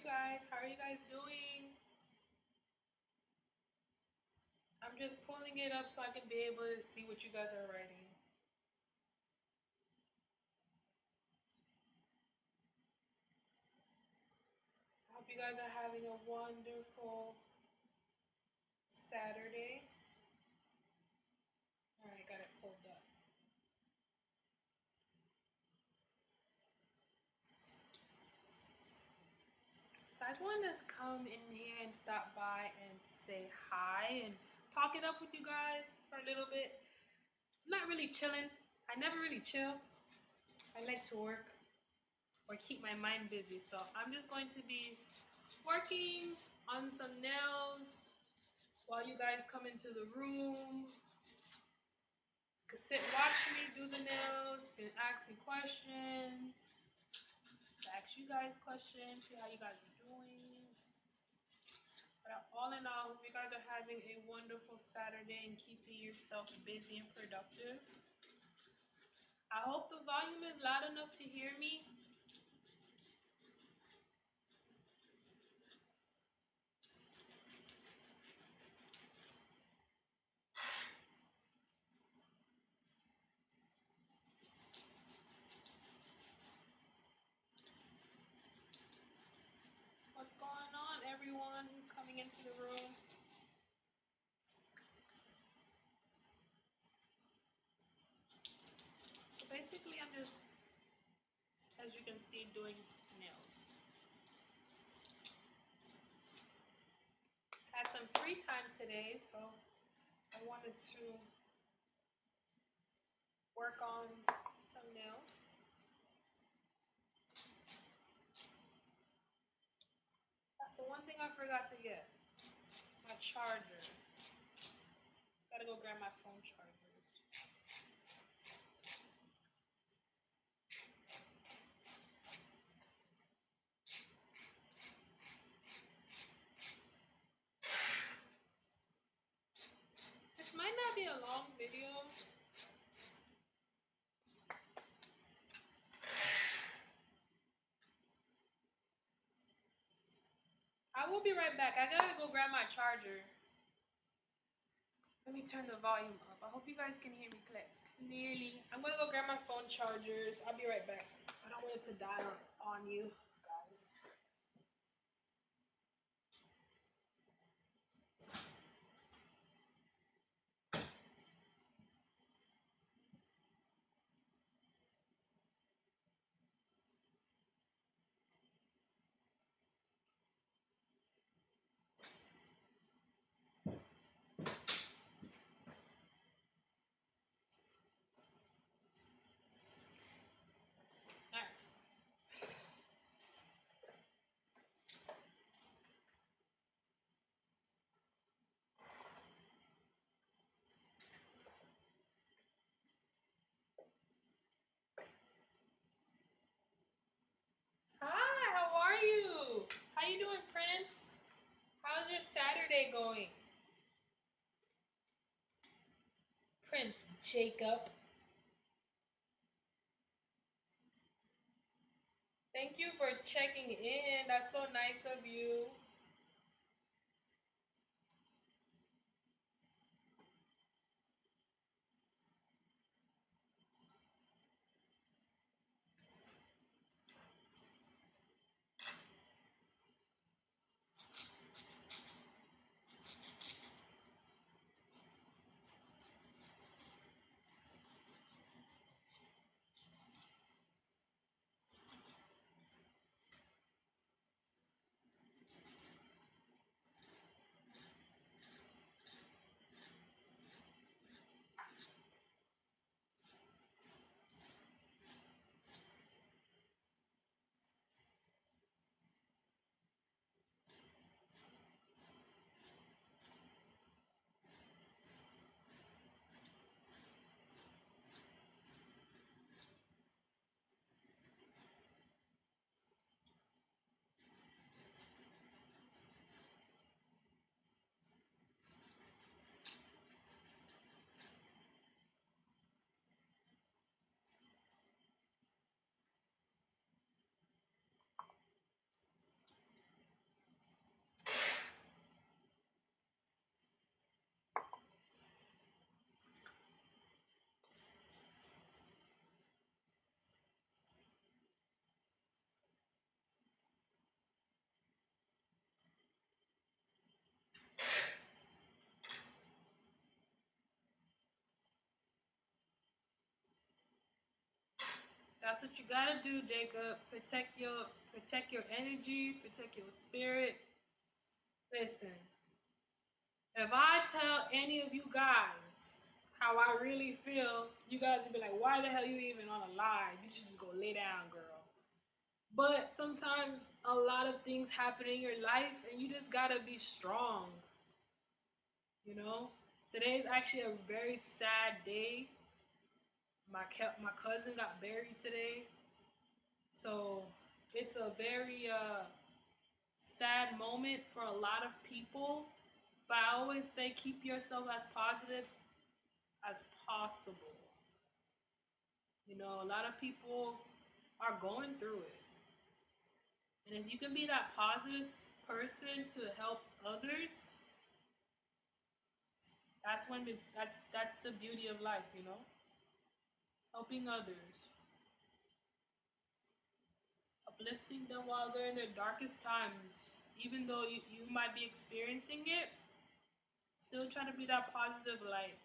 guys? How are you guys doing? I'm just pulling it up so I can be able to see what you guys are writing. I hope you guys are having a wonderful Saturday. Alright, got it pulled up. So I just wanted to come in here and stop by and say hi and talk it up with you guys for a little bit. I'm not really chilling. I never really chill. I like to work or keep my mind busy. So I'm just going to be working on some nails while you guys come into the room. You can sit and watch me do the nails. You can ask me questions. Ask you guys questions, see how you guys are doing. But all in all, hope you guys are having a wonderful Saturday and keeping yourself busy and productive. I hope the volume is loud enough to hear me. What's going on, everyone who's coming into the room? So basically, I'm just, as you can see, doing nails. Had some free time today, so I wanted to work on some nails. That's the one thing I forgot to get. My charger. Gotta go grab my phone chargers. This might not be a long video. I will be right back. I gotta go grab my charger. Let me turn the volume up. I hope you guys can hear me clearly. I'm gonna go grab my phone chargers. I'll be right back. I don't want it to die on you guys. Hi, how are you? How you doing, Prince? How's your Saturday going? Prince Jacob. Thank you for checking in. That's so nice of you. That's what you gotta do, Jacob. Protect your energy, protect your spirit. Listen, if I tell any of you guys how I really feel, you guys would be like, why the hell are you even on a live? You should just go lay down, girl. But sometimes a lot of things happen in your life and you just gotta be strong, you know? Today is actually a very sad day. My cousin got buried today. So it's a very sad moment for a lot of people. But I always say keep yourself as positive as possible. You know, a lot of people are going through it. And if you can be that positive person to help others, that's the beauty of life, you know? Helping others, uplifting them while they're in their darkest times. Even though you might be experiencing it, still try to be that positive light.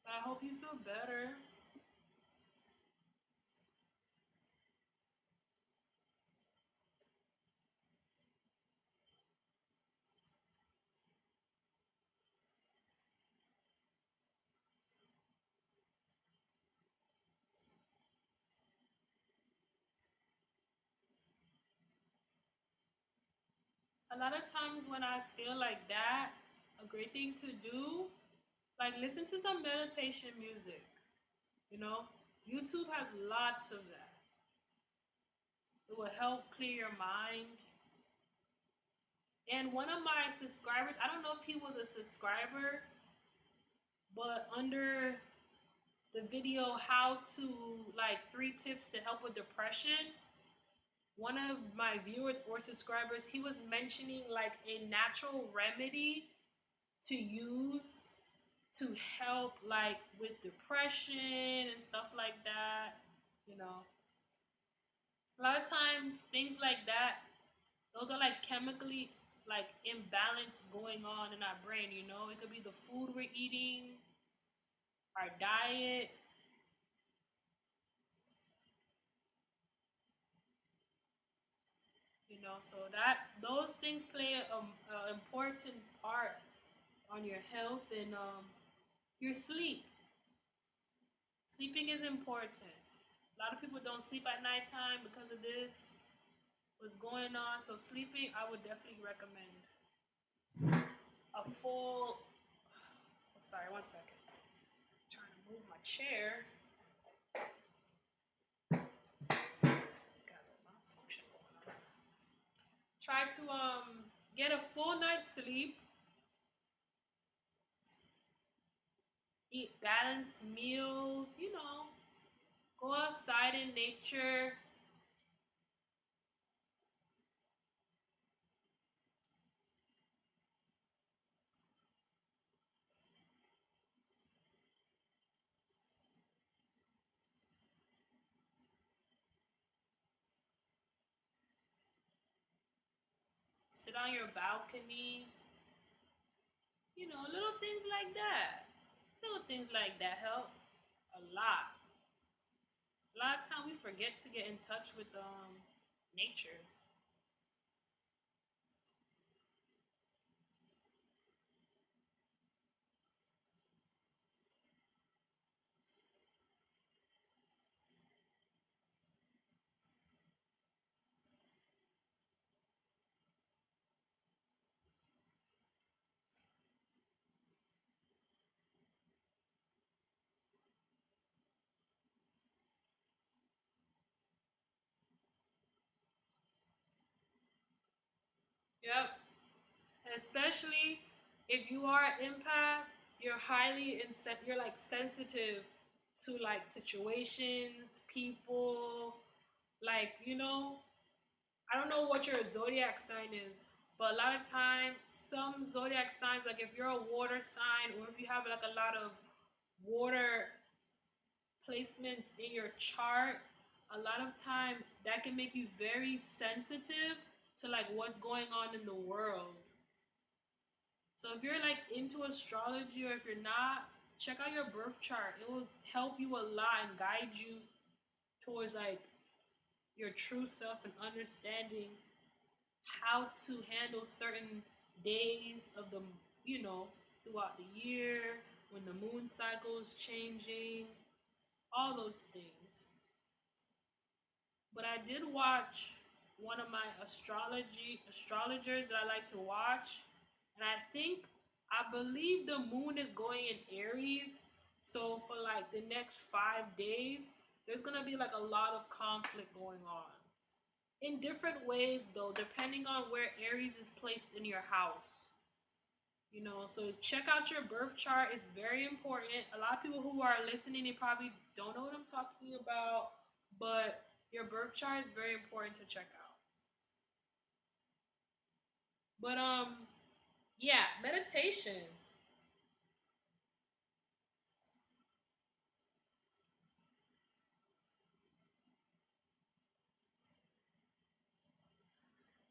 I hope you feel better. A lot of times when I feel like that, a great thing to do, like listen to some meditation music. You know, YouTube has lots of that. It will help clear your mind. And one of my subscribers, I don't know if he was a subscriber, but under the video how to like 3 tips to help with depression, one of my viewers or subscribers, he was mentioning like a natural remedy to use to help like with depression and stuff like that. You know, a lot of times things like that, those are like chemically like imbalance going on in our brain. You know, it could be the food we're eating, our diet. You know, so that those things play a important part on your health and your sleep. Sleeping is important. A lot of people don't sleep at nighttime because of this. What's going on? So sleeping, I would definitely recommend a full. Oh, sorry, 1 second. I'm trying to move my chair. Got a malfunction going on. Try to get a full night's sleep. Eat balanced meals. You know, go outside in nature. Sit on your balcony. You know, little things like that. Little things like that help a lot. A lot of time we forget to get in touch with nature. Yep. Especially if you are an empath, you're like sensitive to like situations, people, like you know, I don't know what your zodiac sign is, but a lot of times some zodiac signs, like if you're a water sign or if you have like a lot of water placements in your chart, a lot of time that can make you very sensitive to like what's going on in the world. So if you're like into astrology, or if you're not, check out your birth chart. It will help you a lot and guide you towards like your true self and understanding how to handle certain days of the, you know, throughout the year, when the moon cycle is changing, all those things. But I did watch one of my astrologers that I like to watch, and I believe the moon is going in Aries. So for like the next 5 days, there's gonna be like a lot of conflict going on in different ways, though, depending on where Aries is placed in your house. So check out your birth chart. It's very important. A lot of people who are listening, they probably don't know what I'm talking about, but your birth chart is very important to check out. But yeah, meditation.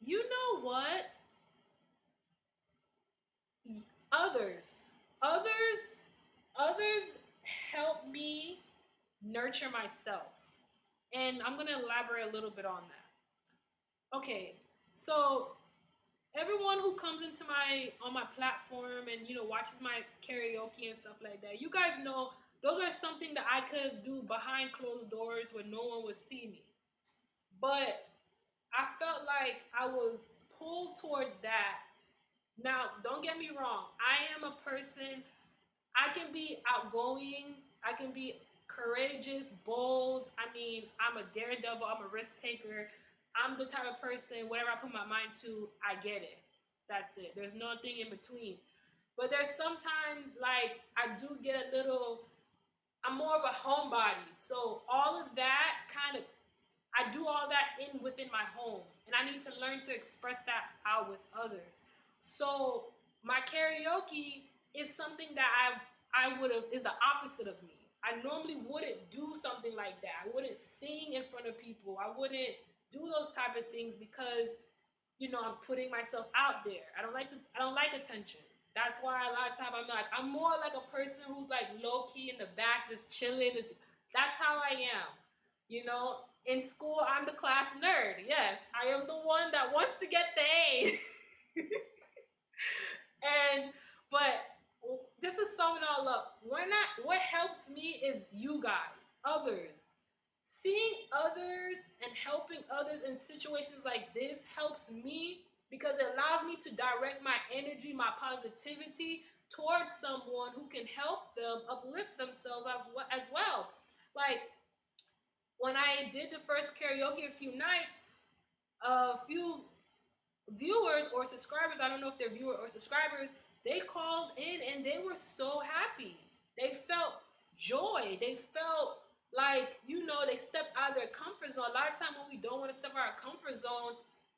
You know what? Others, others, others help me nurture myself, and I'm gonna elaborate a little bit on that. Okay, so everyone who comes into my on my platform and watches my karaoke and stuff like that, you guys know those are something that I could do behind closed doors where no one would see me. But I felt like I was pulled towards that. Now, don't get me wrong. I am a person, I can be outgoing, I can be courageous, bold. I mean, I'm a daredevil, I'm a risk taker. I'm the type of person, whatever I put my mind to, I get it. That's it. There's nothing in between. But there's sometimes like I do get a little, I'm more of a homebody. So all of that kind of, I do all that in within my home, and I need to learn to express that out with others. So my karaoke is something that I would have is the opposite of me. I normally wouldn't do something like that. I wouldn't sing in front of people. I wouldn't do those type of things because I'm putting myself out there. I don't like attention. That's why a lot of times I'm more like a person who's like low key in the back, just chilling. That's how I am. In school, I'm the class nerd. Yes, I am the one that wants to get the A. and but this is summing all up. We're not. What helps me is you guys, others. Seeing others and helping others in situations like this helps me because it allows me to direct my energy, my positivity towards someone who can help them uplift themselves as well. Like when I did the first karaoke a few nights, a few viewers or subscribers, I don't know if they're viewers or subscribers, they called in and they were so happy. They felt joy. They felt like, they stepped out of their comfort zone. A lot of time when we don't want to step out of our comfort zone,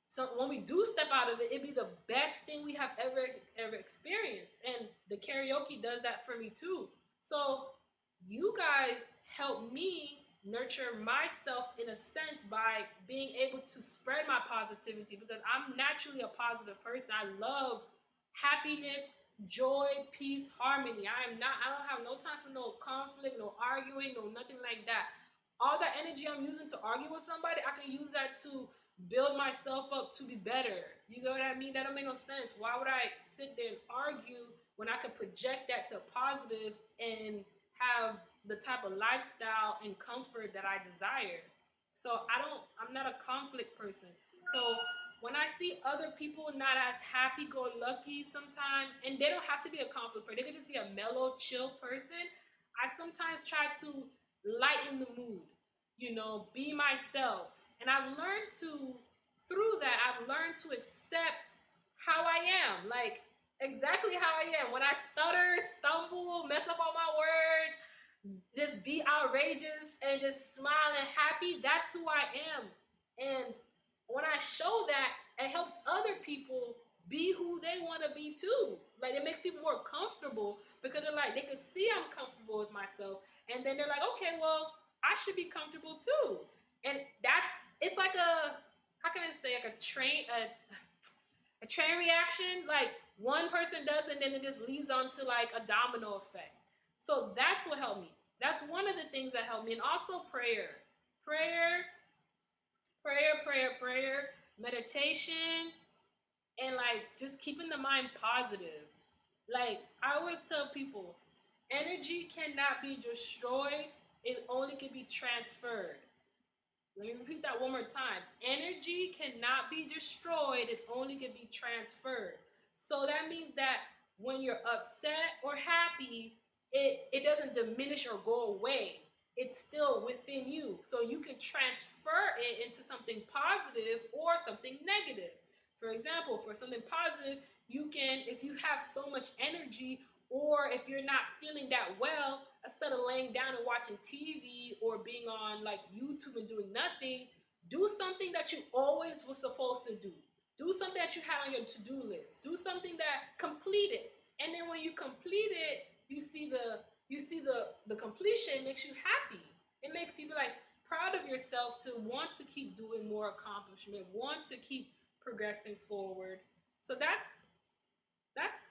so when we do step out of it, it'd be the best thing we have ever experienced. And the karaoke does that for me too. So you guys help me nurture myself in a sense by being able to spread my positivity because I'm naturally a positive person. I love happiness, joy, peace, harmony. I don't have no time for no conflict, no arguing, no nothing like that. All that energy I'm using to argue with somebody, I can use that to build myself up to be better. You know what I mean? That don't make no sense. Why would I sit there and argue when I could project that to positive and have the type of lifestyle and comfort that I desire? So I'm not a conflict person. So when I see other people not as happy go lucky sometimes, and they don't have to be a conflict person, they could just be a mellow, chill person, I sometimes try to lighten the mood, be myself. And through that, I've learned to accept how I am, like exactly how I am. When I stutter, stumble, mess up on my words, just be outrageous and just smile and happy, that's who I am. And when I show that, it helps other people be who they want to be too. Like it makes people more comfortable because they're like, they can see I'm comfortable with myself. And then they're like, okay, well, I should be comfortable too. And it's like how can I say, like A chain reaction, like one person does and then it just leads on to like a domino effect. So that's what helped me. That's one of the things that helped me. And also prayer. Prayer, prayer, meditation, and like just keeping the mind positive. Like I always tell people, energy cannot be destroyed, it only can be transferred. Let me repeat that one more time. Energy cannot be destroyed, it only can be transferred. So that means that when you're upset or happy, it doesn't diminish or go away. It's still within you. So you can transfer it into something positive or something negative. For example, for something positive, you can, if you have so much energy, or if you're not feeling that well, instead of laying down and watching TV or being on like YouTube and doing nothing, do something that you always were supposed to do. Do something that you had on your to-do list. Do something that complete it. And then when you complete it, you see the completion makes you happy. It makes you be like proud of yourself to want to keep doing more accomplishment, want to keep progressing forward. So that's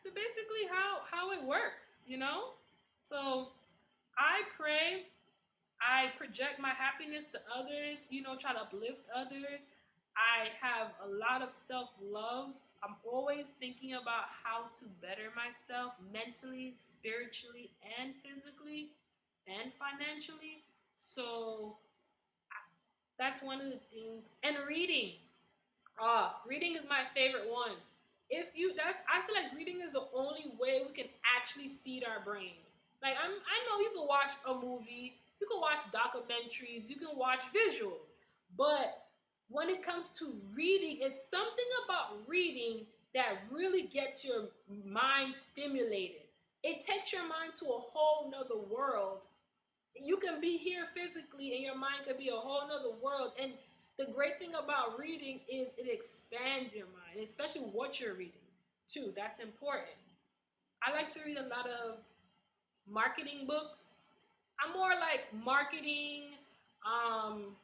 basically how it works, you know? So I pray, I project my happiness to others, try to uplift others. I have a lot of self love. I'm always thinking about how to better myself mentally, spiritually, and physically, and financially. So that's one of the things. And reading. Reading is my favorite one. If you that's I feel like reading is the only way we can actually feed our brain. Like I know you can watch a movie, you can watch documentaries, you can watch visuals, but when it comes to reading, it's something about reading that really gets your mind stimulated. It takes your mind to a whole nother world. You can be here physically and your mind could be a whole nother world. And the great thing about reading is it expands your mind, especially what you're reading too. That's important. I like to read a lot of marketing books. I'm more like marketing, um,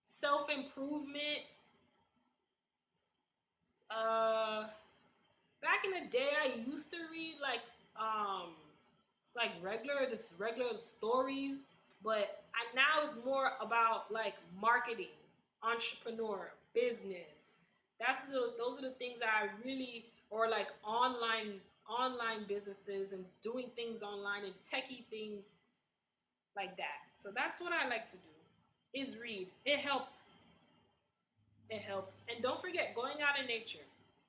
self improvement. Uh, Back in the day, I used to read like regular stories, but now it's more about like marketing, entrepreneur, business. Those are the things that I really, or like online businesses and doing things online and techie things like that. So that's what I like to do is read. It helps. It helps. And don't forget going out in nature.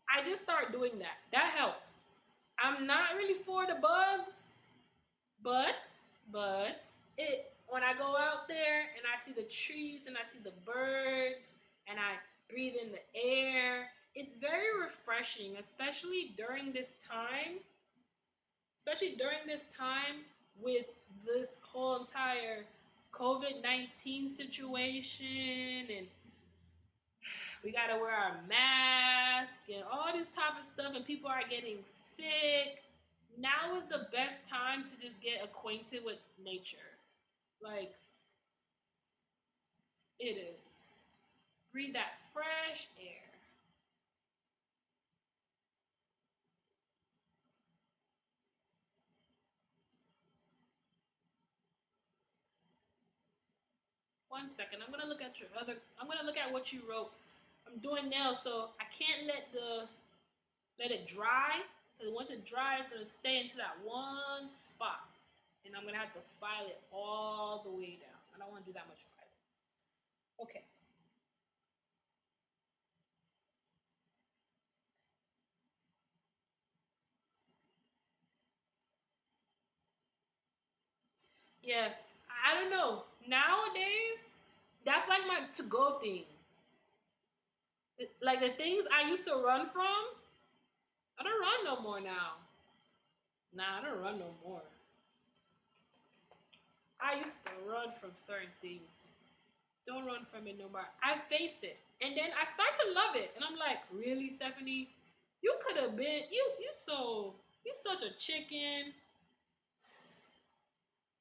I just start doing that. That helps. I'm not really for the bugs, but it when I go out there and I see the trees and I see the birds and I breathe in the air, it's very refreshing, especially during this time with this whole entire COVID-19 situation, and we gotta wear our mask and all this type of stuff, and people are getting sick. Now is the best time to just get acquainted with nature. Like, it is. Breathe that fresh air. One second. I'm gonna look at what you wrote. I'm doing nails, so I can't let it dry. Because once it dries, it's gonna stay into that one spot. And I'm gonna have to file it all the way down. I don't wanna do that much filing. Okay. Yes. I don't know. Nowadays, that's like my to go thing. Like the things I used to run from, I don't run no more now. Nah, I don't run no more. I used to run from certain things. Don't run from it no more. I face it. And then I start to love it. And I'm like, really, Stephanie? You could have been you such a chicken.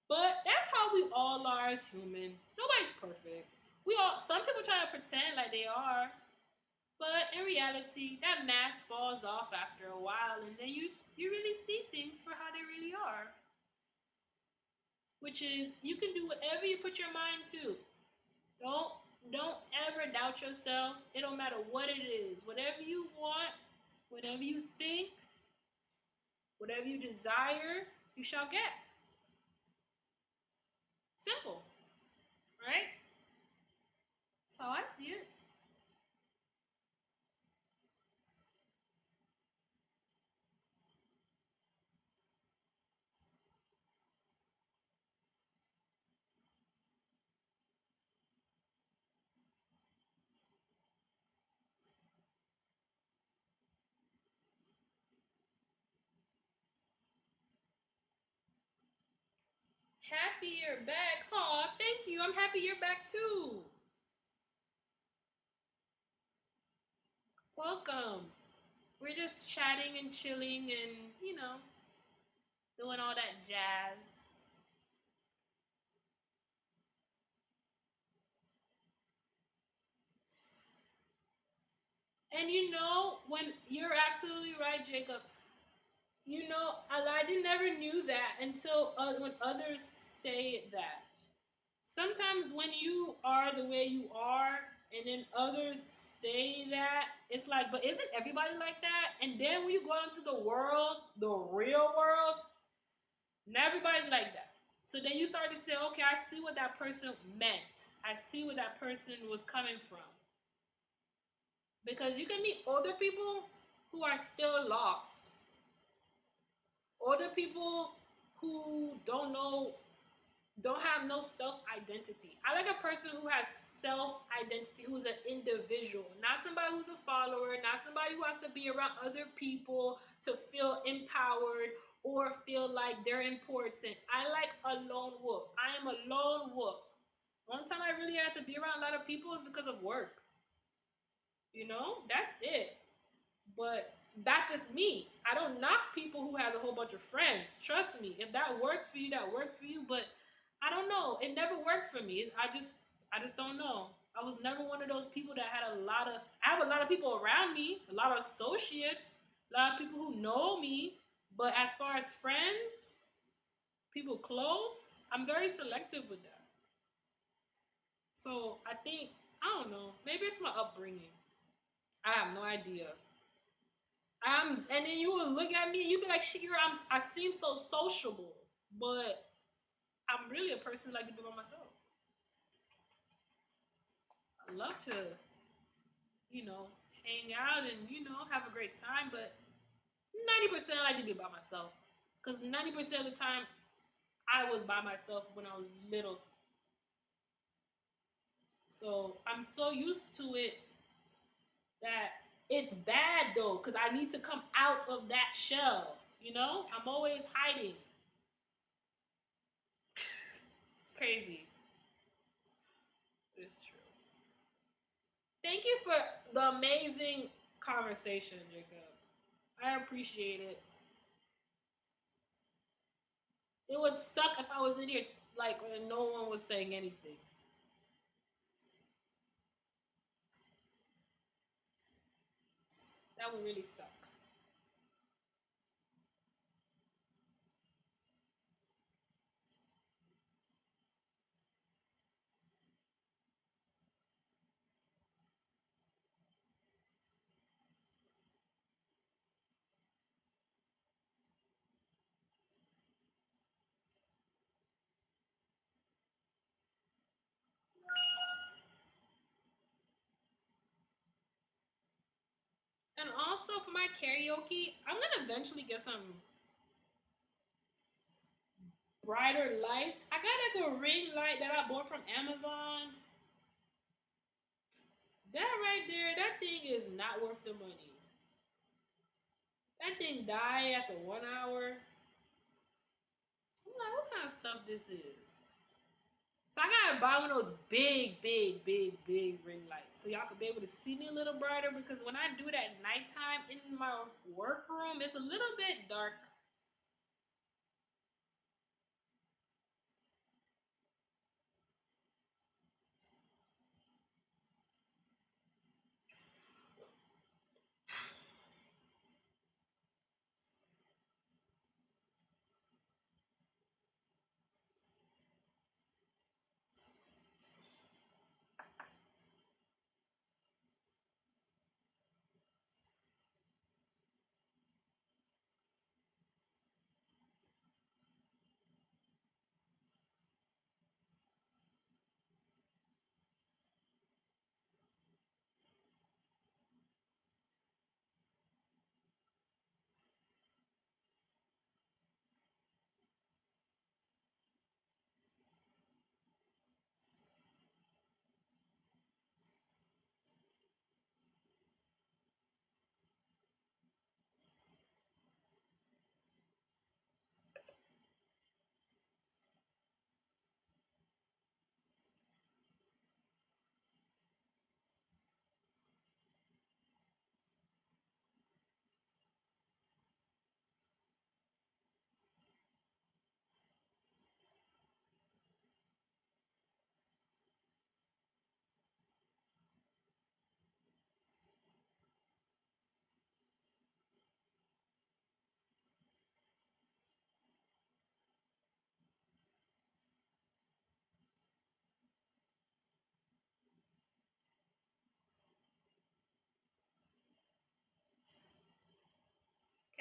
But that's how we all are as humans. Nobody's perfect. We all some people try to pretend like they are. But in reality, that mask falls off after a while, and then you really see things for how they really are, which is you can do whatever you put your mind to. Don't don't ever doubt yourself. It don't matter what it is. Whatever you want, whatever you think, whatever you desire, you shall get. Simple, right? So I see it. Happy you're back. Aw, thank you. I'm happy you're back too. Welcome. We're just chatting and chilling and, doing all that jazz. And when you're absolutely right, Jacob, I never knew that until when others say that. Sometimes when you are the way you are, and then others say that, it's like, but isn't everybody like that? And then when you go out into the world, the real world, not everybody's like that. So then you start to say, okay, I see what that person meant. I see where that person was coming from. Because you can meet older people who are still lost. Older people who don't have no self identity. I like a person who has self identity, who's an individual, not somebody who's a follower, not somebody who has to be around other people to feel empowered or feel like they're important. I like a lone wolf. I am a lone wolf. One time I really had to be around a lot of people is because of work. That's it. But that's just me. I don't knock people who have a whole bunch of friends. Trust me. If that works for you, that works for you. But I don't know. It never worked for me. I just don't know. I was never one of those people that had a lot of. I have a lot of people around me, a lot of associates, a lot of people who know me. But as far as friends, people close, I'm very selective with that. So I think I don't know. Maybe it's my upbringing. I have no idea. And then you would look at me and you'd be like, Shakira, I seem so sociable, but I'm really a person who like to be by myself. I love to, you know, hang out and, have a great time, but 90% I like to be by myself. Because 90% of the time, I was by myself when I was little. So I'm so used to it that it's bad though, because I need to come out of that shell. I'm always hiding. It's crazy. It's true. Thank you for the amazing conversation, Jacob. I appreciate it. It would suck if I was in here like when no one was saying anything. That would really suck. And also for my karaoke, I'm gonna eventually get some brighter lights. I got like a ring light that I bought from Amazon. That right there, that thing is not worth the money. That thing died after 1 hour. I'm like, what kind of stuff this is? So I gotta buy one of those big, big, big, big ring lights so y'all can be able to see me a little brighter because when I do it at nighttime in my workroom, it's a little bit dark.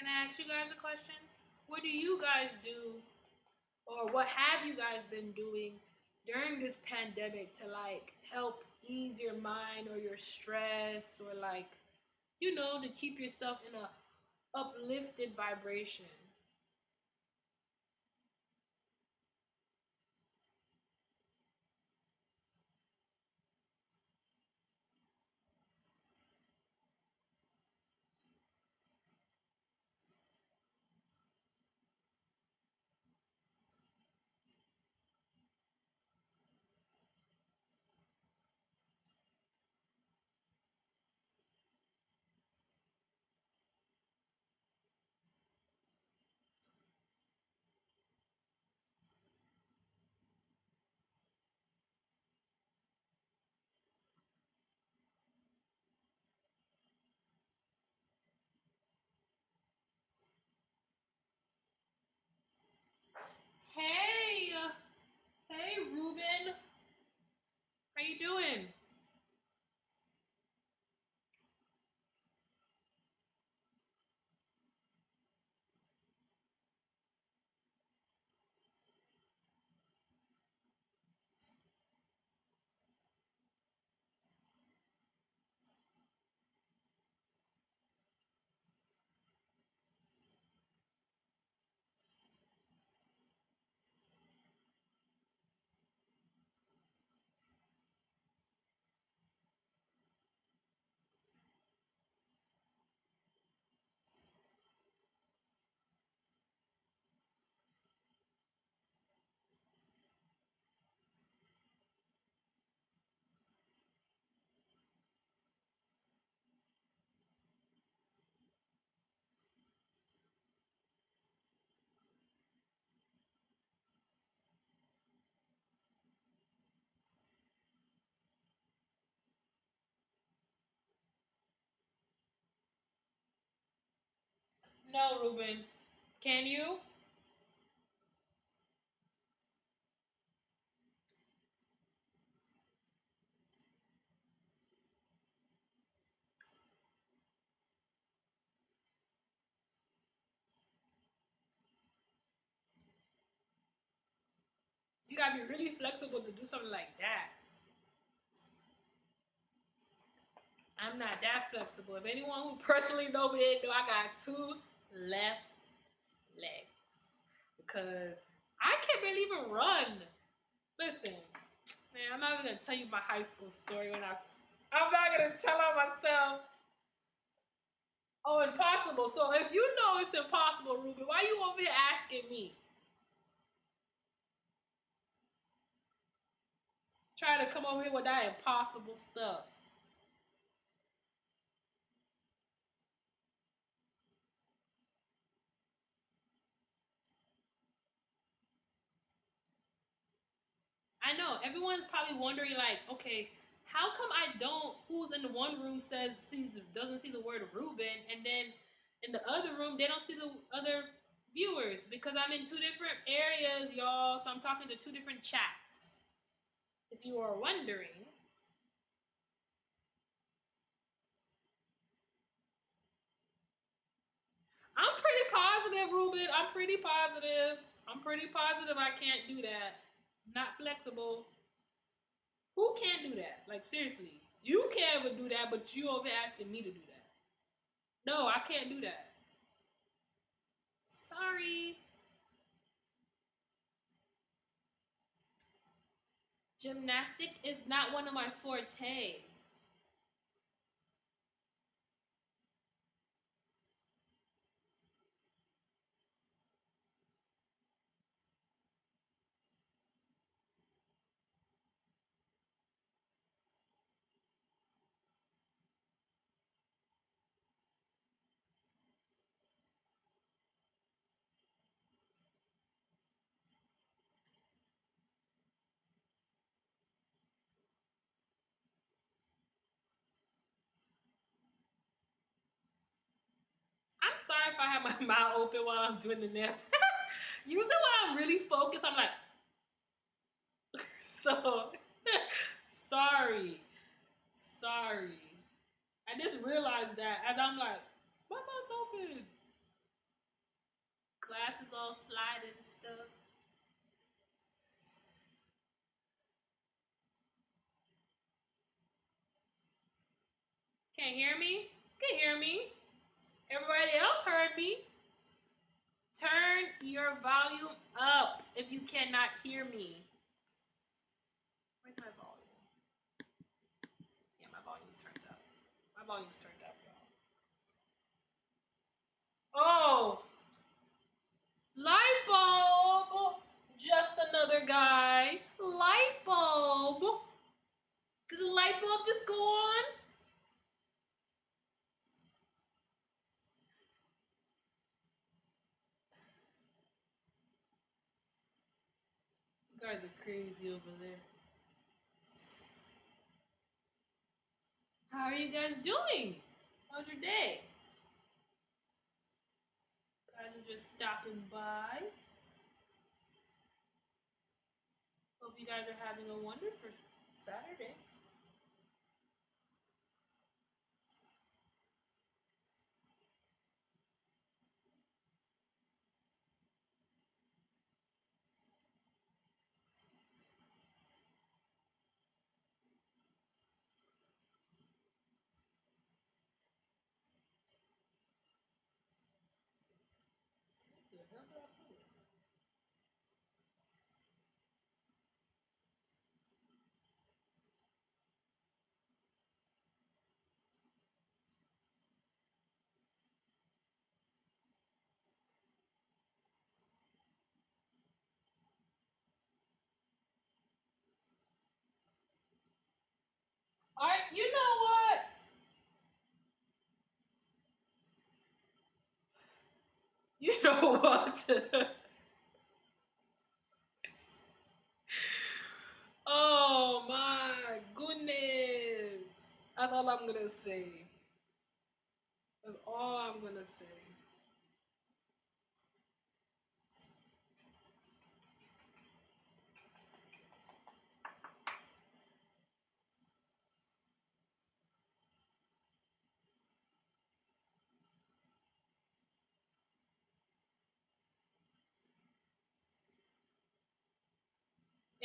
Can I ask you guys a question? What do you guys do, or what have you guys been doing during this pandemic to like help ease your mind or your stress, or like, to keep yourself in a uplifted vibration? Hey, hey, Ruben, how you doing? No, Ruben. Can you? You gotta be really flexible to do something like that. I'm not that flexible. If anyone who personally know me, they know I got two left legs because I can't barely even run. Listen, man, I'm not even gonna tell you my high school story I'm not gonna tell on myself. Oh, impossible. So if you know it's impossible, Ruby, why you over here asking me? Trying to come over here with that impossible stuff. I know everyone's probably wondering, like, okay, how come I don't? Who's in the one room doesn't see the word Ruben, and then in the other room they don't see the other viewers because I'm in two different areas, y'all. So I'm talking to two different chats. If you are wondering, I'm pretty positive, Ruben. I'm pretty positive. I'm pretty positive I can't do that. Not flexible. Who can do that? Like seriously, you can't even do that, but you over asking me to do that. No, I can't do that. Sorry. Gymnastic is not one of my forte. I'm sorry if I have my mouth open while I'm doing the nails. Usually when I'm really focused, I'm like, so sorry. Sorry. I just realized that as I'm like, my mouth's open. all sliding and stuff. Can't hear me? Can't hear me? Everybody else heard me. Turn your volume up if you cannot hear me. Where's my volume? Yeah, my volume's turned up. My volume's turned up, y'all. Oh, light bulb. Just another guy. Light bulb. Did the light bulb just go on? You guys are crazy over there. How are you guys doing? How's your day? Guys are just stopping by. Hope you guys are having a wonderful Saturday. All right, you know what? You know what? Oh my goodness. That's all I'm gonna say. That's all I'm gonna say.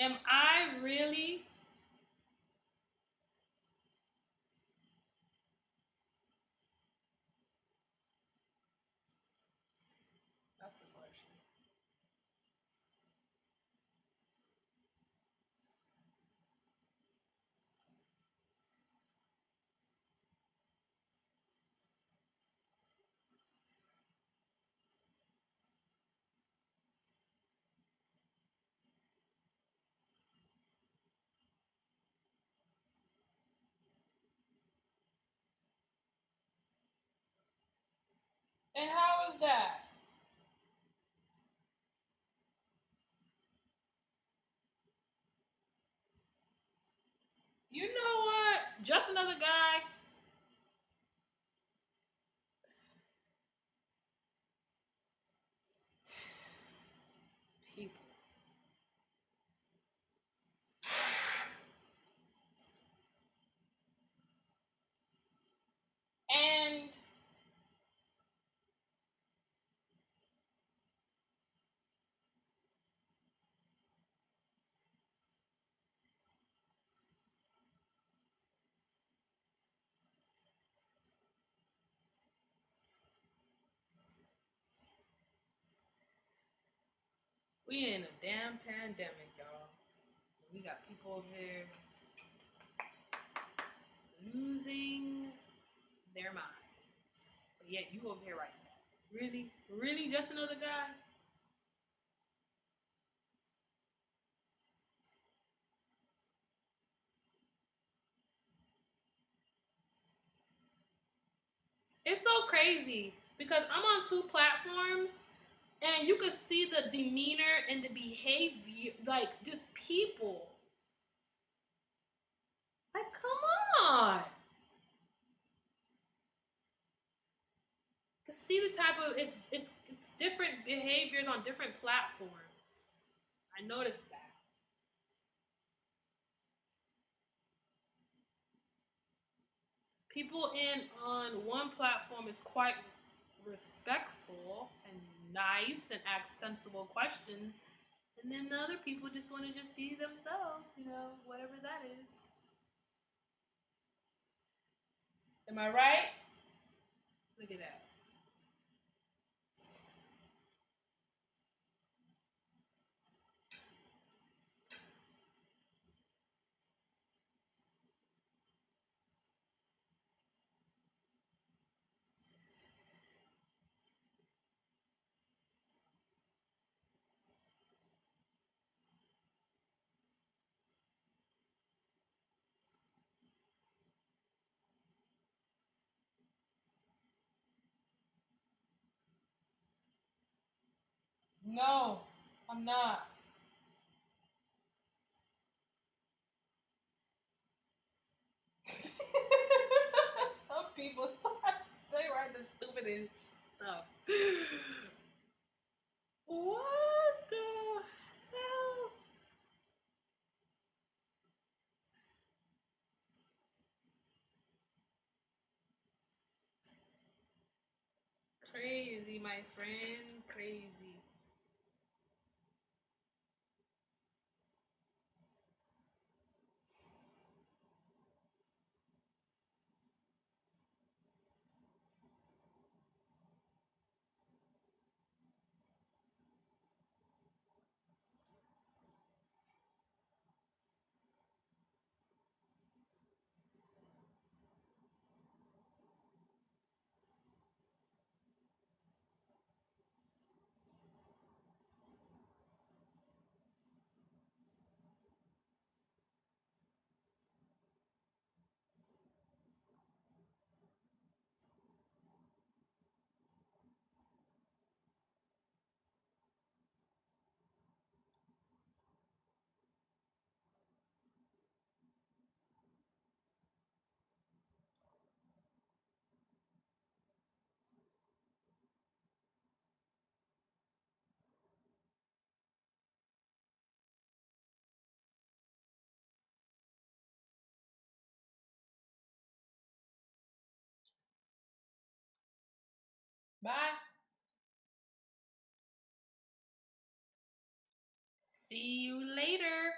Am I really? That's the question. And how is that? You know what? Just another guy. People. And we in a damn pandemic, y'all. We got people over here losing their mind. But yet you over here right now. Really? Really just another guy? It's so crazy because I'm on two platforms and you can see the demeanor and the behavior, like just people. Like, come on. To see the type of it's different behaviors on different platforms. I noticed that. People in on one platform is quite respectful and nice and ask sensible questions. And then the other people just want to just be themselves, whatever that is. Am I right? Look at that. No, I'm not. Some people they write the stupidest stuff. What the hell? Crazy, my friend. Crazy. Bye. See you later.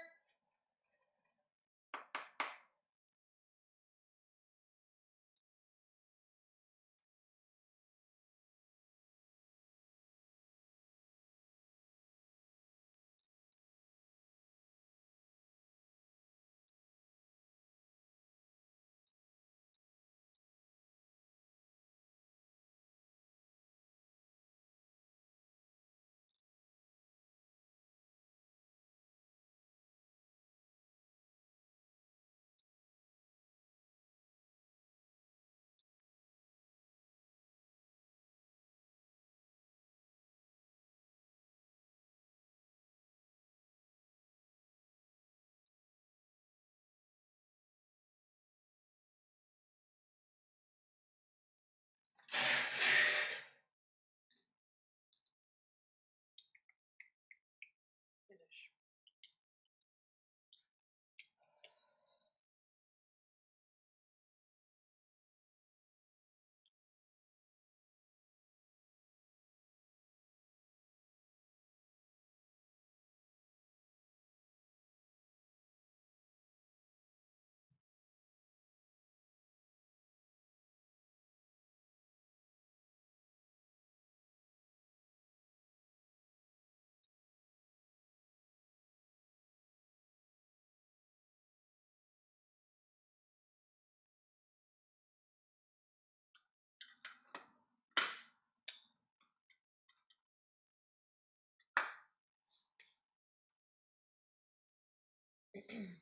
Finish.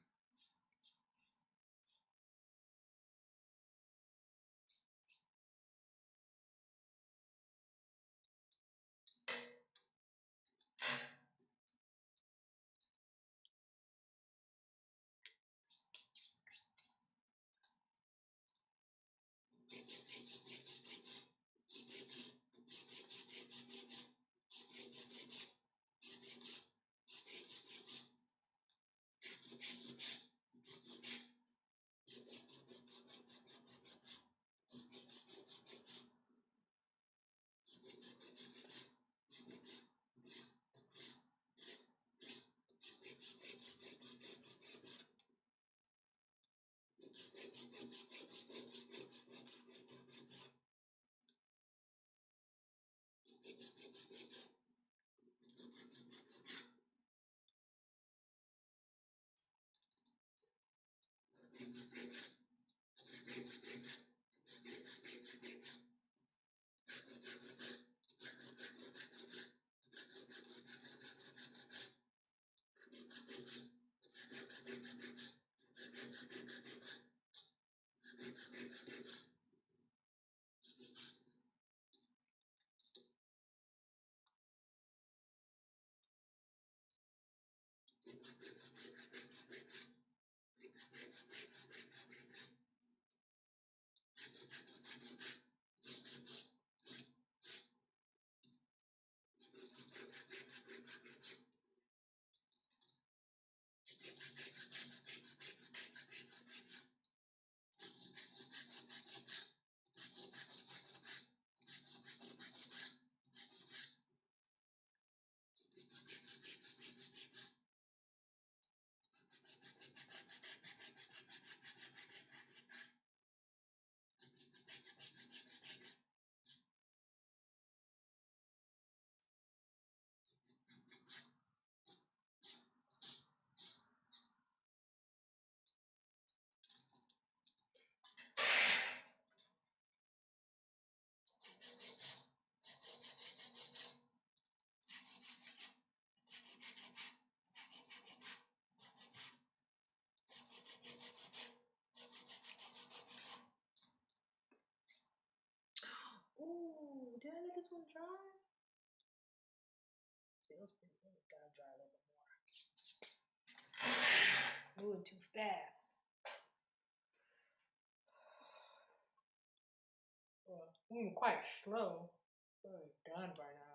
Ooh, did I let this one dry? Feels pretty good. Gotta dry a little bit more. Moving too fast. Well, moving quite slow. Really done by now.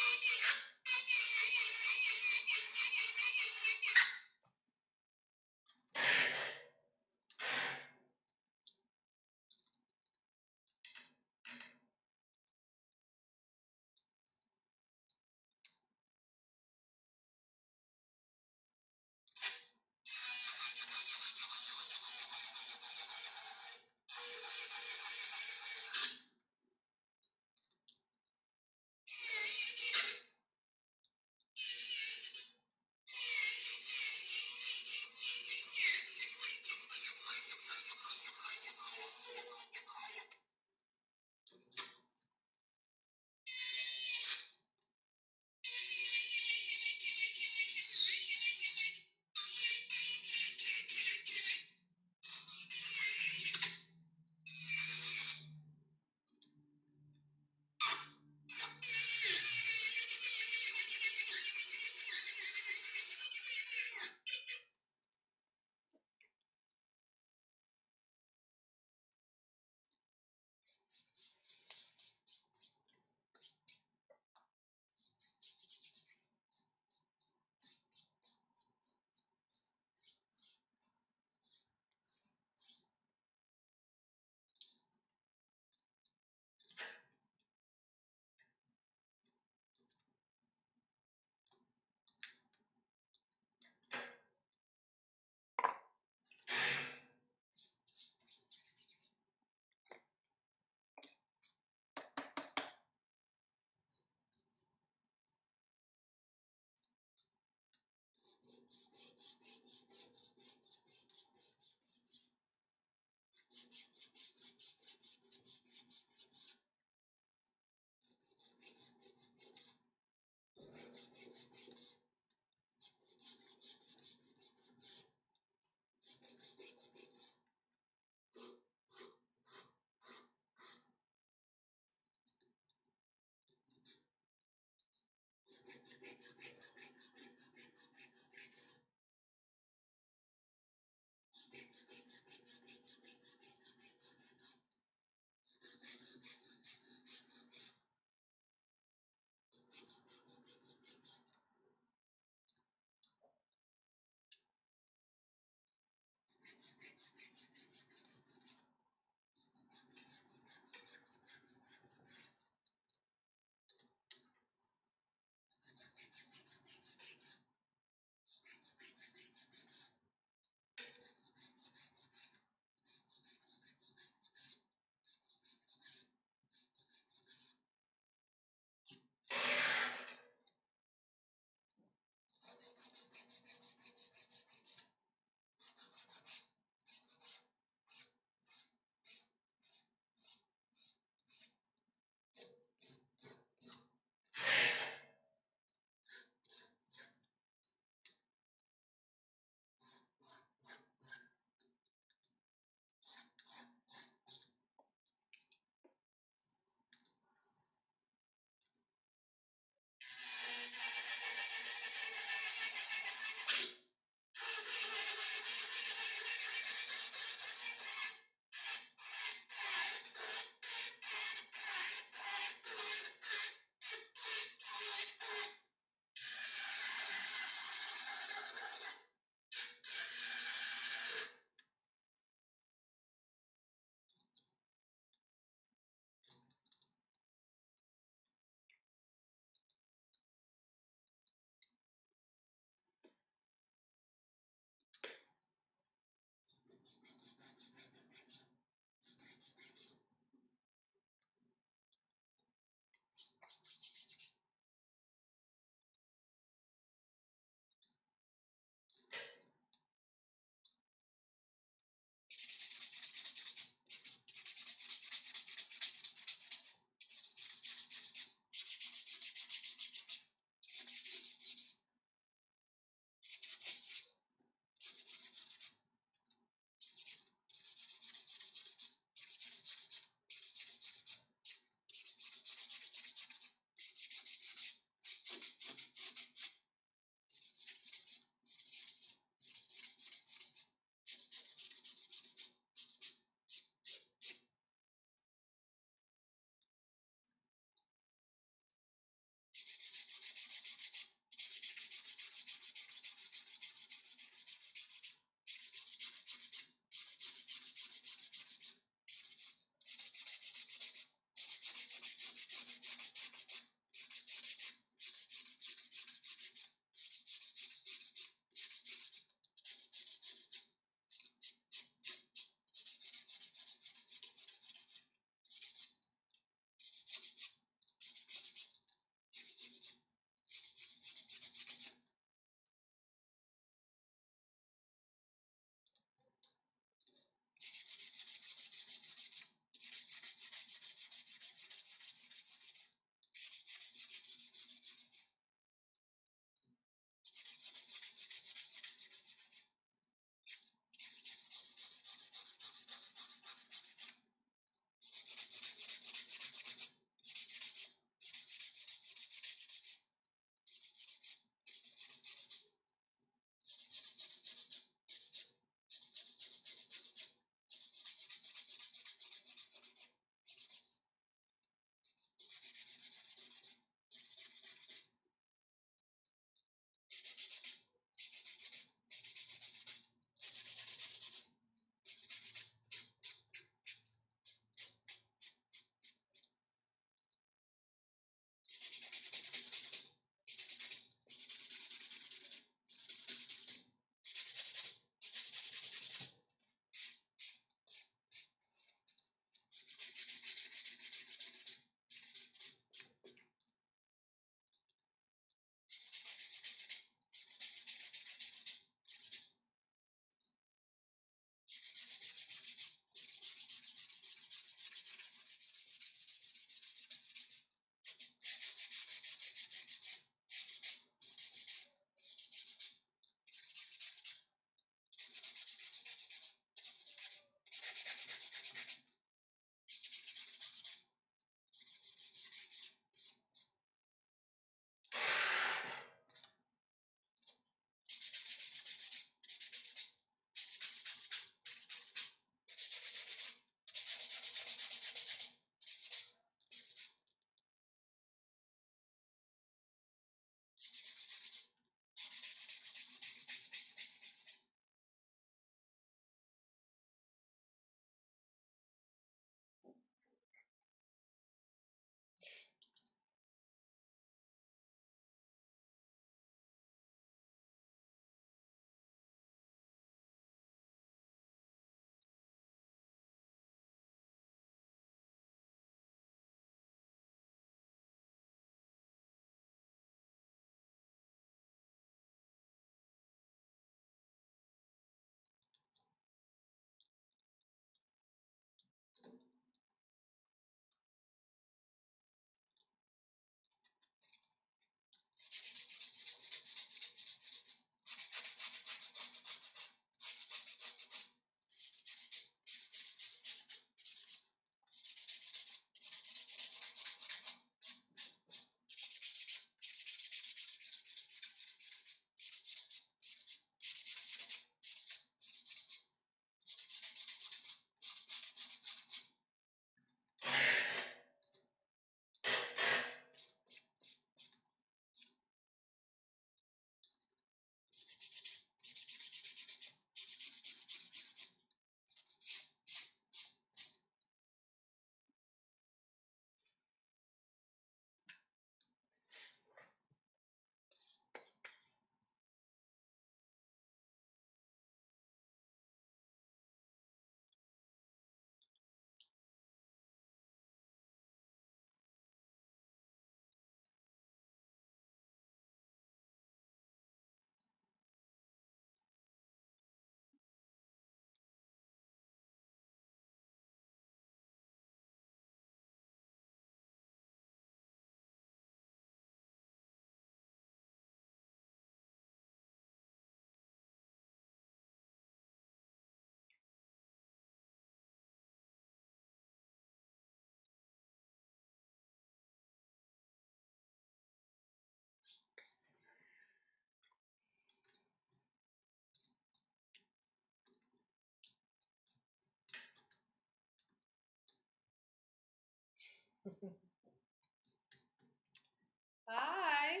Hi.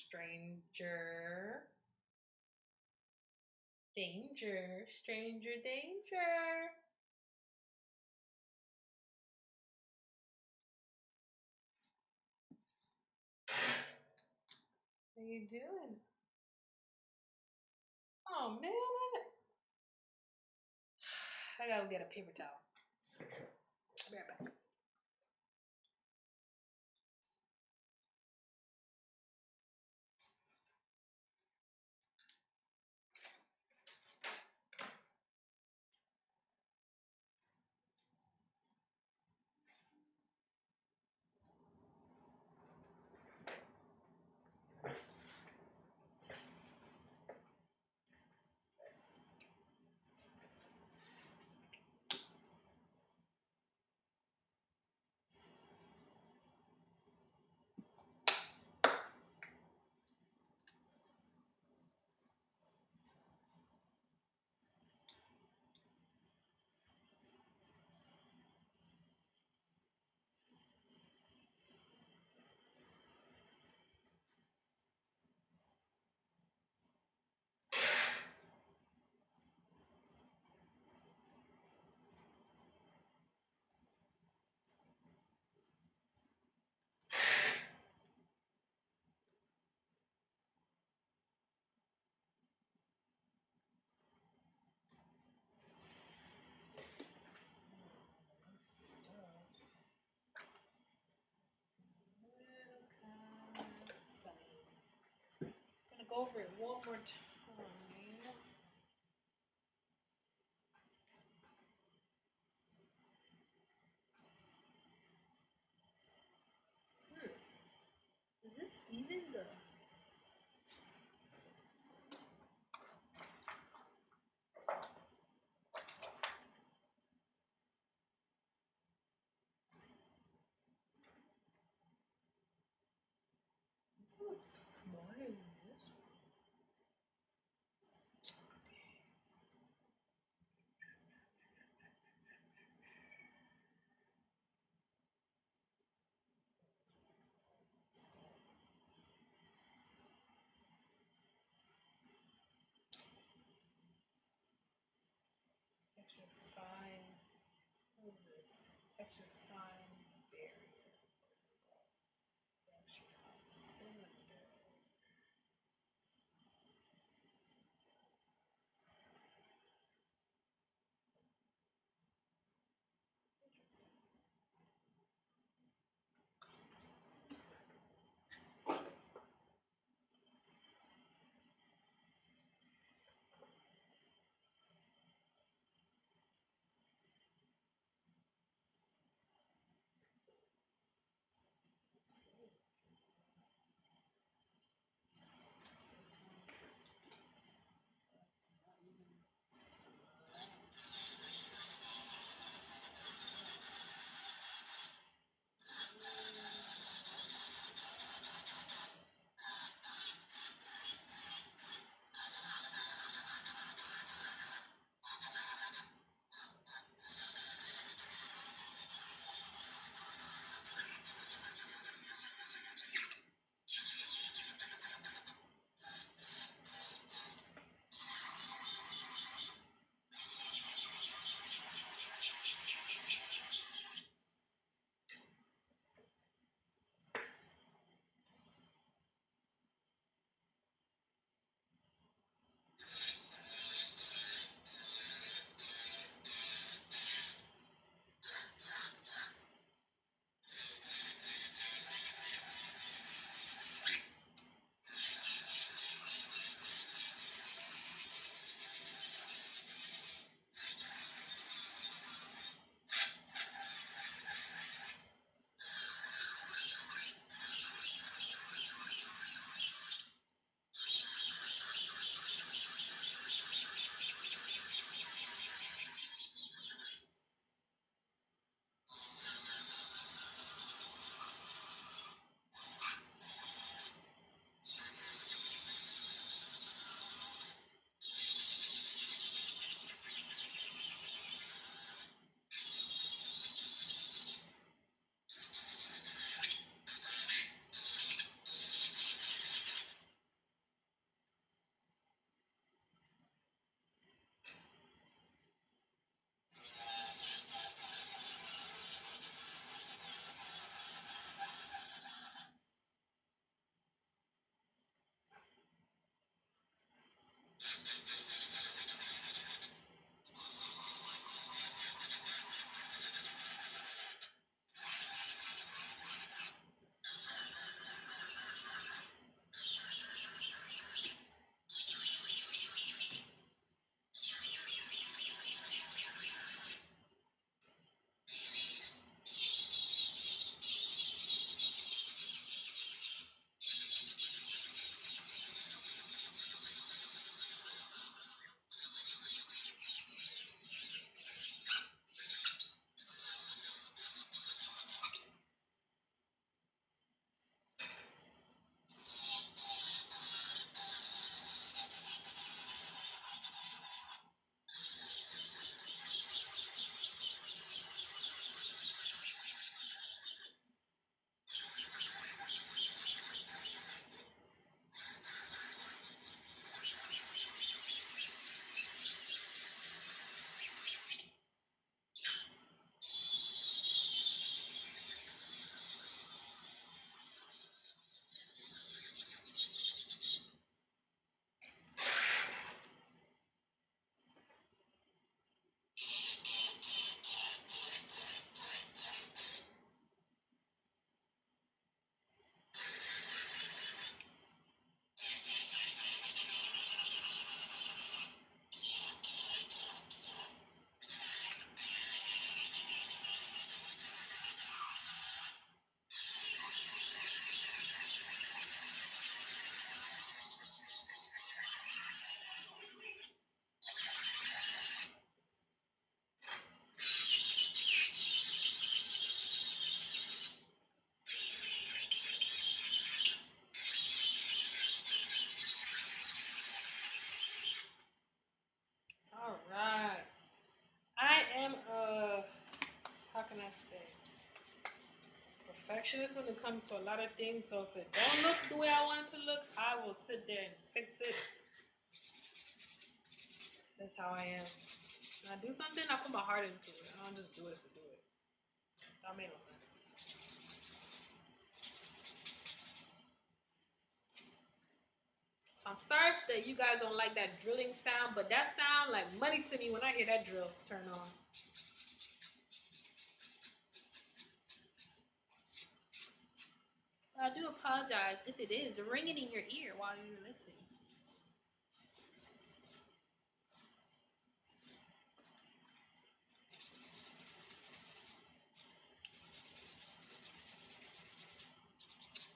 Stranger. Danger. Stranger danger. How you doing? Oh man, I gotta get a paper towel. I'll be right back. Gonna go over it one more time. Is this even the? This looks smaller than this one. Extra fine. What is this? Extra fine barrier. Extra fine cylinder. All right. I am a, how can I say, perfectionist when it comes to a lot of things. So if it don't look the way I want it to look, I will sit there and fix it. That's how I am. When I do something, I put my heart into it. I don't just do it to do it. That made no sense. I'm sorry that you guys don't like that drilling sound, but that sound like money to me when I hear that drill turn on. I do apologize if it is ringing in your ear while you're listening.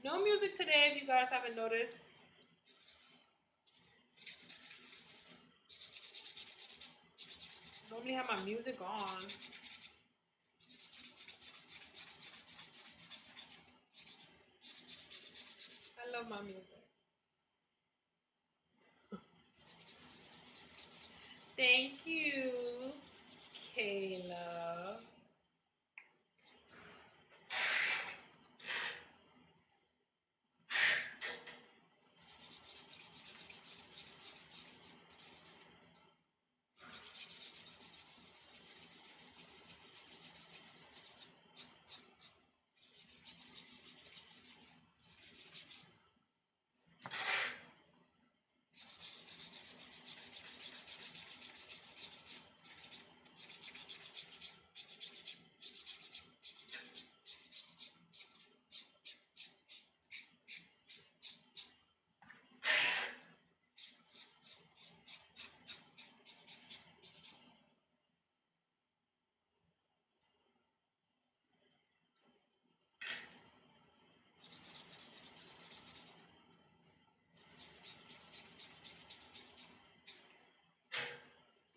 No music today, if you guys haven't noticed. Normally have my music on. I love my music. Thank you, Kayla.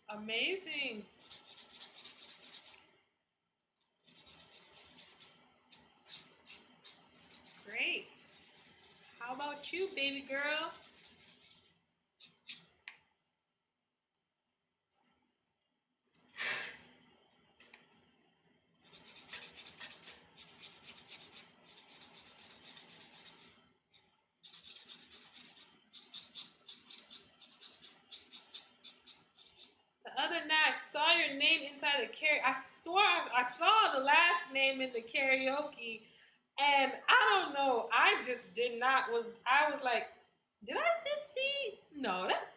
Amazing. Great. How about you, baby girl? The other night, I saw your name inside the karaoke. I swore I saw the last name in the karaoke, and I don't know. I just did not. I was like, did I just see? No, that.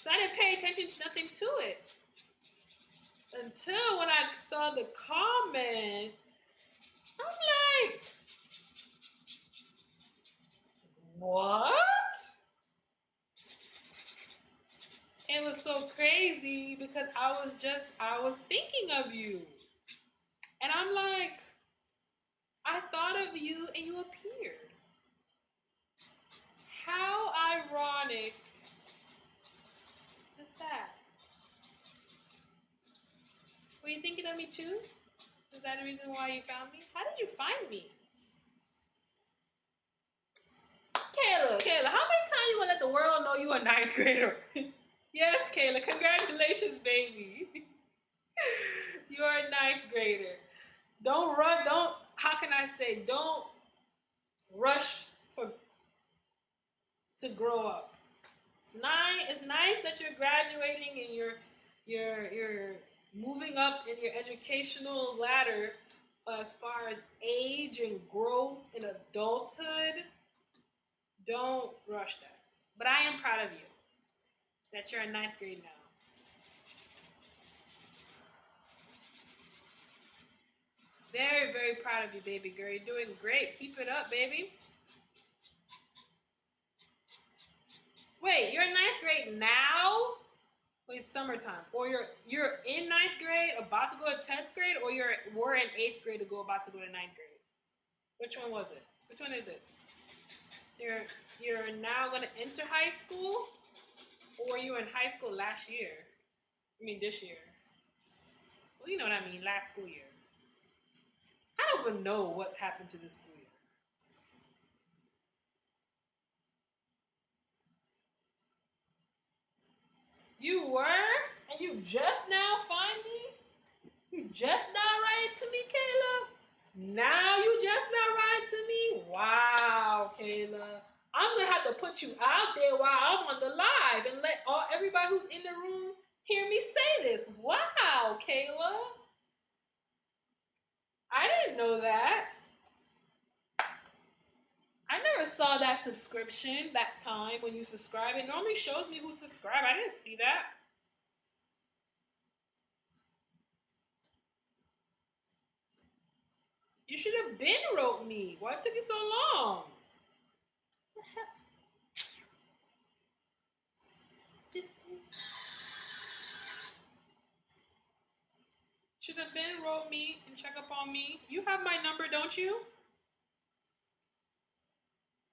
So I didn't pay attention to nothing to it. Until when I saw the comment, I'm like, what? It was so crazy because I was thinking of you. And I'm like, I thought of you and you appeared. How ironic is that? Were you thinking of me too? Is that the reason why you found me? How did you find me? Kayla, how many times you gonna let the world know you a ninth grader? Yes, Kayla, congratulations, baby. You're a ninth grader. Don't run, how can I say, don't rush for to grow up. It's nice that you're graduating and you're moving up in your educational ladder as far as age and growth in adulthood. Don't rush that. But I am proud of you that you're in ninth grade now. Very, very proud of you, baby girl. You're doing great. Keep it up, baby. Wait, you're in ninth grade now? Wait, summertime. Or you're in ninth grade, about to go to 10th grade, or we're in 8th grade to go about to go to ninth grade. Which one was it? Which one is it? You're now gonna enter high school, or you were in high school last year? I mean this year. Well, you know what I mean, last school year. I don't even know what happened to this school year. You were? And you just now find me? You just now write to me, Kayla? Now you just now write to me? Wow, Kayla. I'm gonna have to put you out there while I'm on the live and let everybody who's in the room hear me say this. Wow, Kayla. I didn't know that. I never saw that subscription that time when you subscribe. It normally shows me who subscribed. I didn't see that. You should have been wrote me. Why took it so long? Should have been wrote me and check up on me. You have my number, don't you?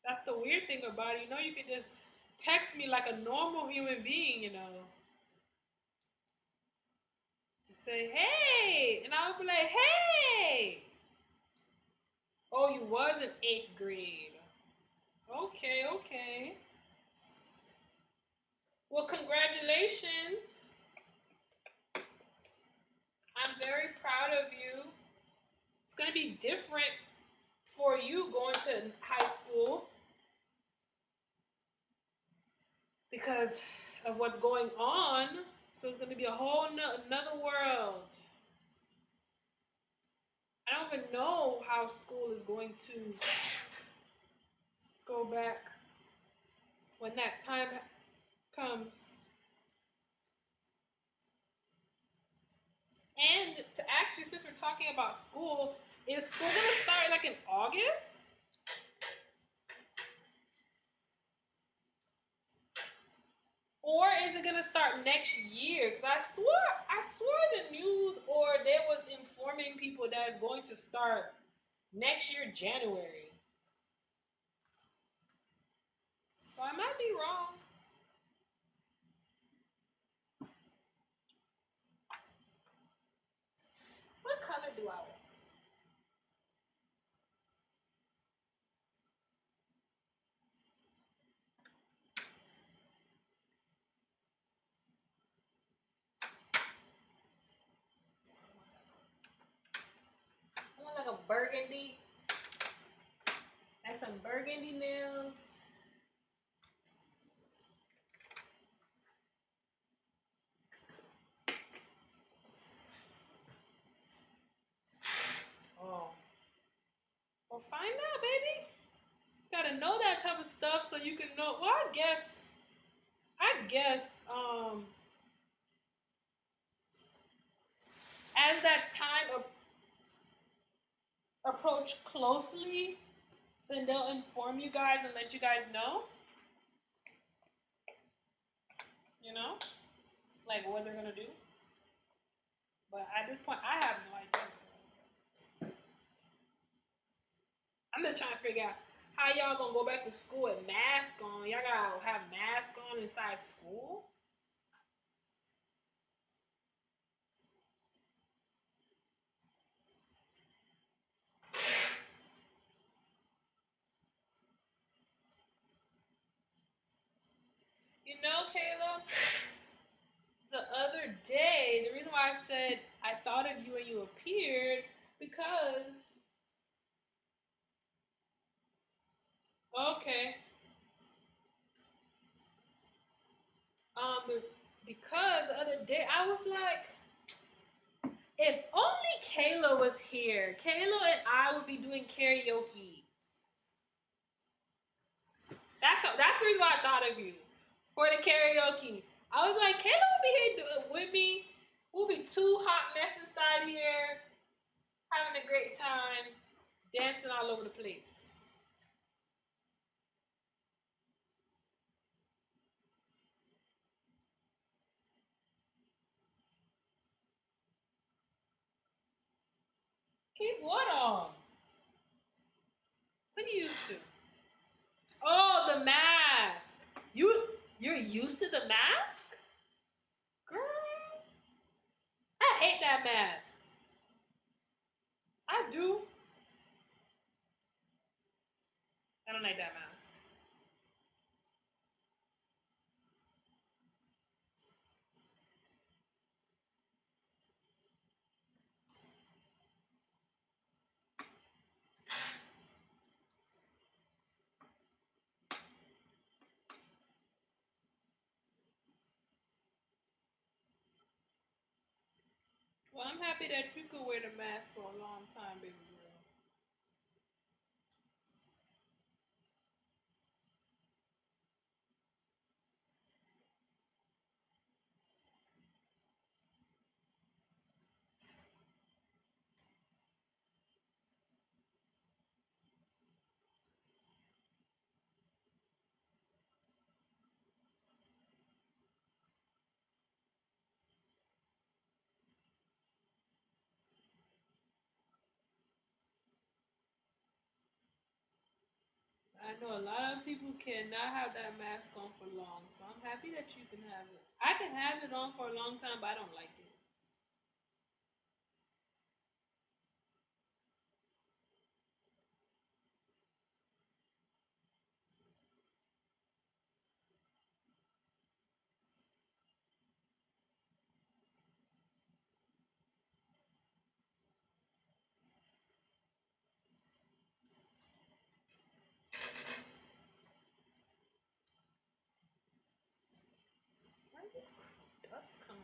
That's the weird thing about it. You know, you can just text me like a normal human being, you know. And say, hey! And I'll be like, hey! Oh, you was in 8th grade. Okay, okay. Well, congratulations. I'm very proud of you. It's going to be different for you going to high school because of what's going on. So it's going to be a whole another world. I don't even know how school is going to go back when that time comes. And to ask you, since we're talking about school, is school going to start like in August? Or is it gonna start next year? Because I swore the news or they was informing people that it's going to start next year, January. So I might be wrong. What color do I want? I want like a burgundy, like some burgundy nails. Oh, well, find out, baby. Gotta know that type of stuff so you can know. Well, I guess um, as that time approach closely, then they'll inform you guys and let you guys know, you know, like what they're gonna do. But at this point, I have no idea. I'm just trying to figure out how y'all gonna go back to school with masks on. Y'all gotta have masks on inside school. You know, Caleb, the other day, the reason why I said I thought of you when you appeared, because, okay, um, because the other day I was like, if only Kayla was here, Kayla and I would be doing karaoke. That's the reason why I thought of you for the karaoke. I was like, Kayla will be here with me. We'll be two hot mess inside here, having a great time, dancing all over the place. Keep what on? What are you used to? Oh, the mask. You're used to the mask, girl. I hate that mask. I do. I don't like that mask. Well, I'm happy that you could wear the mask for a long time, baby girl. I know a lot of people cannot have that mask on for long, so I'm happy that you can have it. I can have it on for a long time, but I don't like it. Where is this dust coming?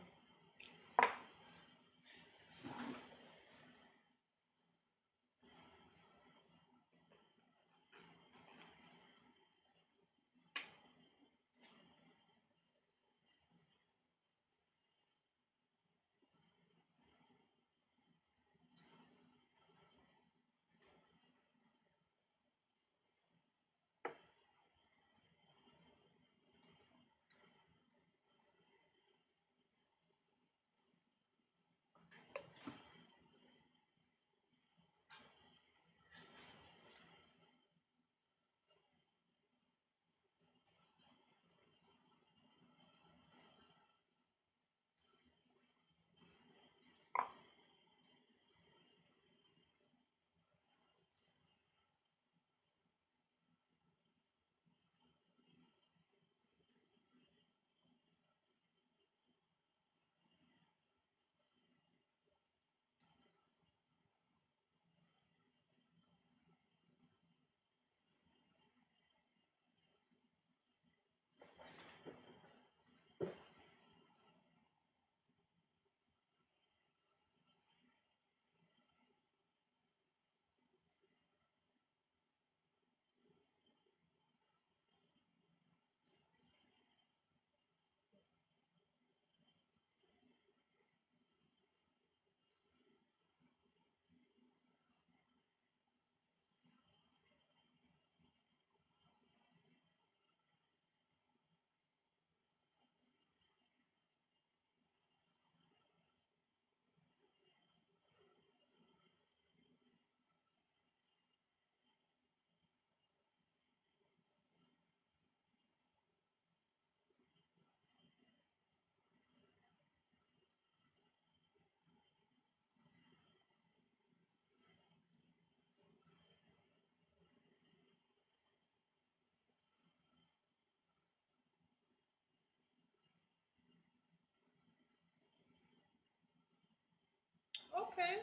Okay.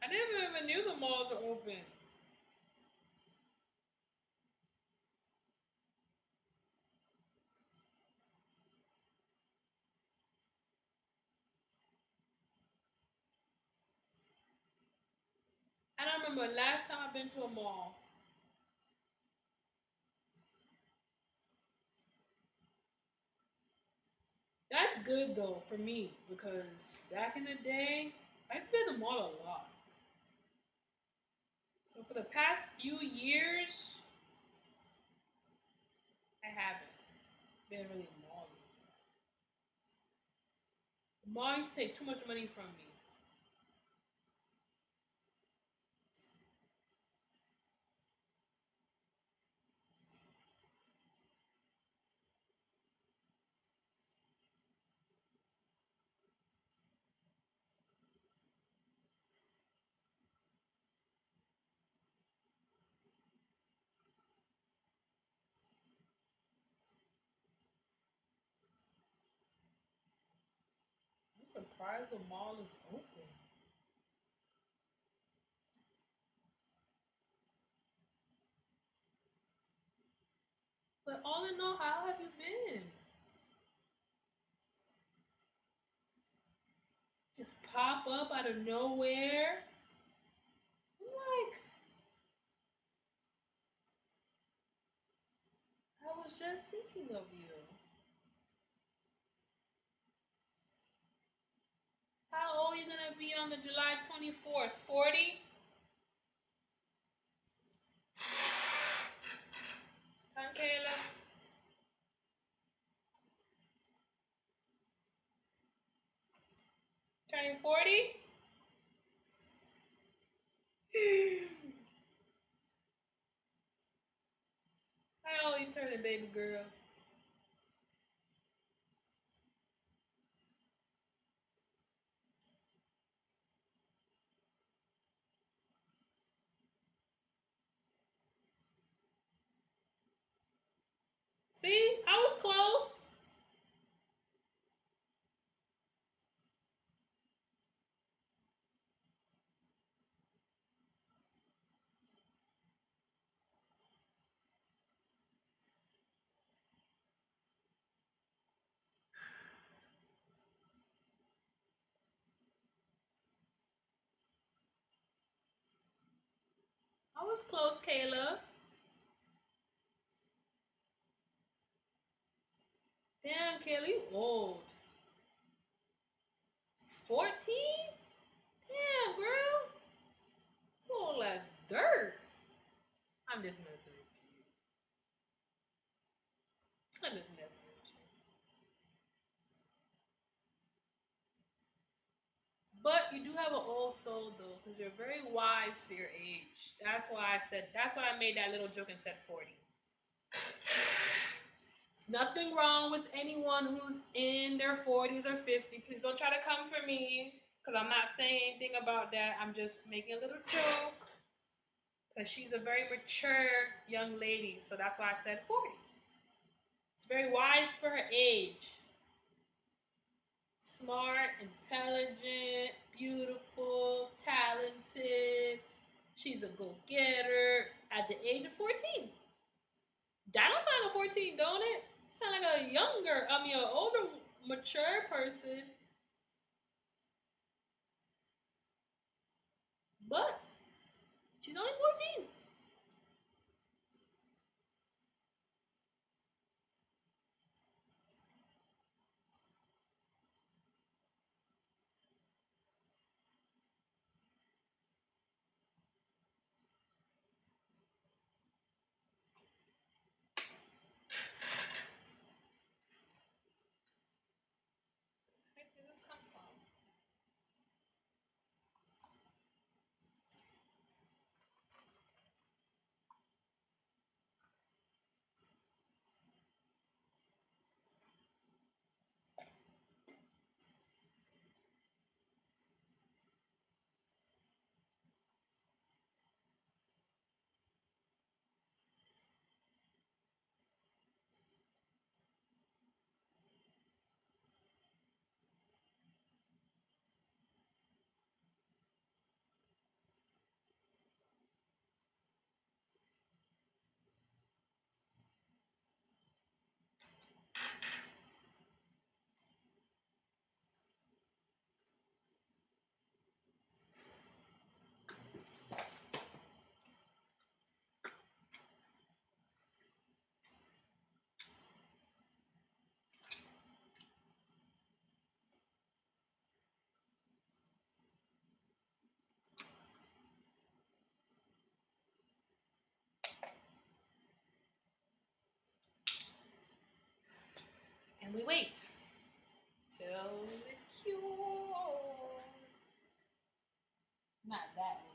I didn't even knew the malls are open. I don't remember last time I've been to a mall. That's good though for me because back in the day, I used to be at the mall a lot. So for the past few years, I haven't been really malling. The mall used to take too much money from me. I'm surprised the mall is open. But all in all, how have you been? Just pop up out of nowhere. I'm like, I was just thinking of you. How old are you gonna be on the July 24th? 40? Huh, Kayla? Turning 40? How old are you turning, baby girl? See, I was close. I was close, Kayla. Damn, Kayla, you old. 14? Damn, girl. You old as dirt. I'm just messing with you. I'm just messing with you. But you do have an old soul though, because you're very wise for your age. That's why I made that little joke and said 40. Nothing wrong with anyone who's in their 40s or 50s. Please don't try to come for me, because I'm not saying anything about that. I'm just making a little joke, because she's a very mature young lady. So that's why I said 40. She's very wise for her age. Smart, intelligent, beautiful, talented. She's a go getter at the age of 14. That don't sound like a 14, don't it? Sound like a younger, an older, mature person. But she's only 14. And we wait till the cure. Not that one.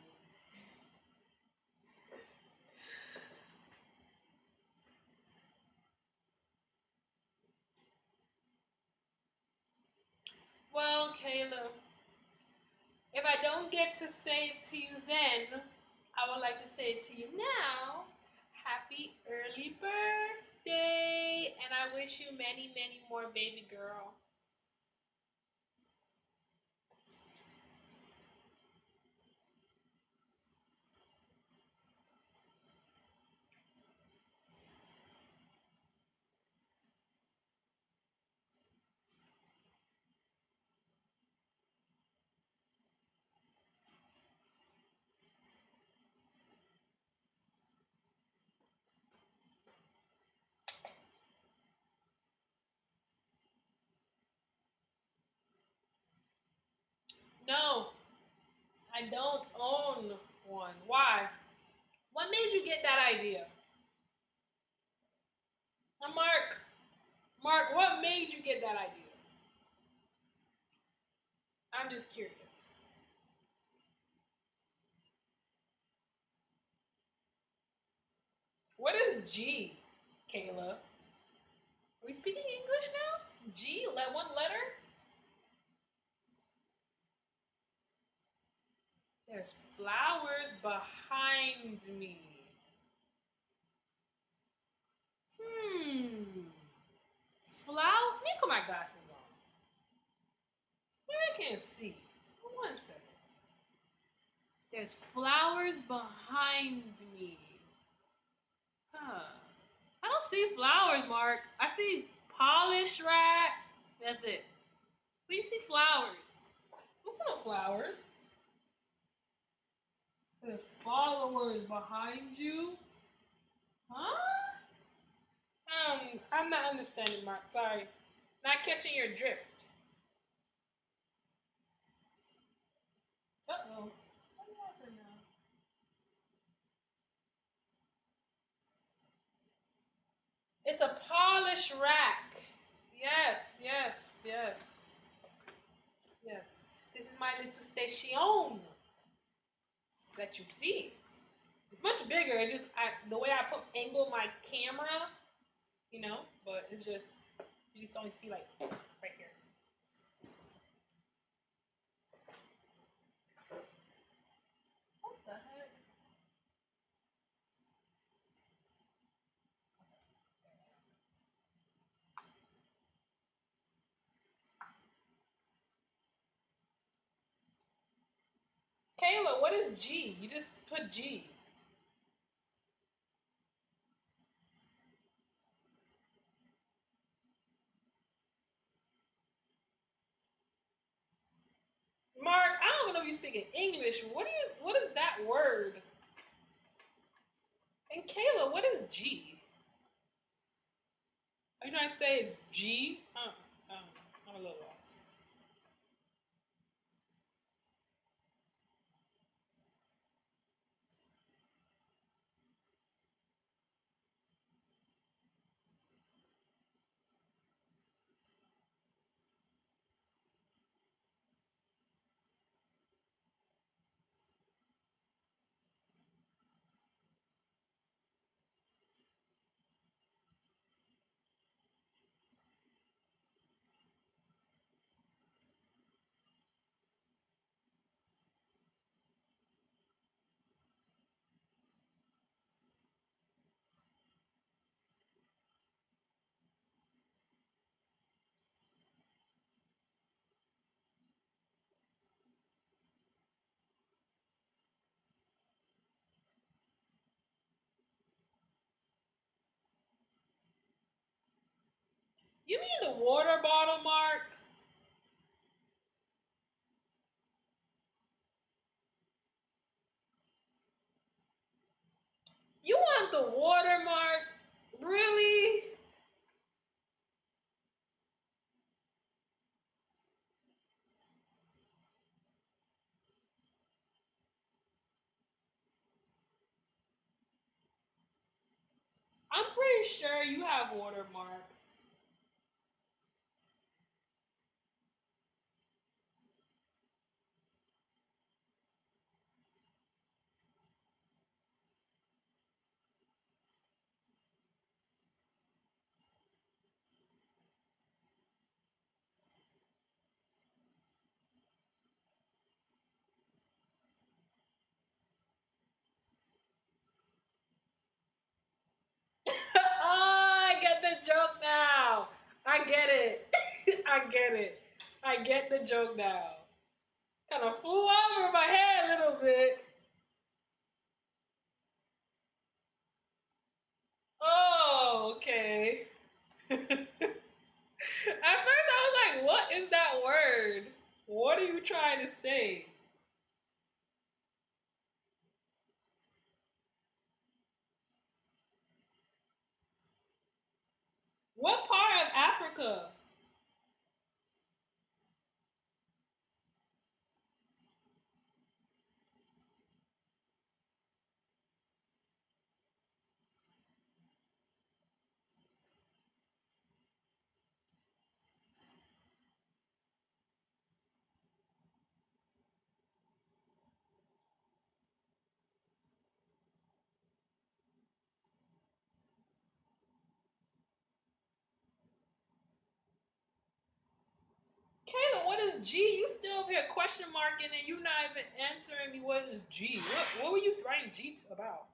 Well, Caleb, if I don't get to say it to you then, I would like to say it to you now. Happy early birthday! And I wish you many, many more, baby girl. No, I don't own one. Why? What made you get that idea? Now, Mark, what made you get that idea? I'm just curious. What is G, Kayla? Are we speaking English now? G, let one letter? There's flowers behind me. Hmm. Flower? Let me put my glasses on. Maybe I can't see. One second. There's flowers behind me. Huh. I don't see flowers, Mark. I see polish rack. That's it. But you see flowers. What's no flowers? There's followers behind you. Huh? I'm not understanding, Mark. Sorry. Not catching your drift. Uh-oh. What happened now? It's a polish rack. Yes, yes, yes, yes. This is my little station that you see. It's much bigger. It just the way I put angle my camera, but it's just you just only see like right here. What the heck? Kayla, what is G? You just put G. Mark, I don't even know if you speak in English. What is that word? And Kayla, what is G? Are you trying to say it's G? I'm a little lost. You mean the water bottle, Mark? You want the water, Mark? Really? I'm pretty sure you have water, Mark. I get it. I get it. I get the joke now. Kind of flew over my head a little bit. Oh, okay. At first, I was like, what is that word? What are you trying to say? What part of Africa? Kayla, what is G? You still up here question marking and you not even answering me what is G? What were you writing G about?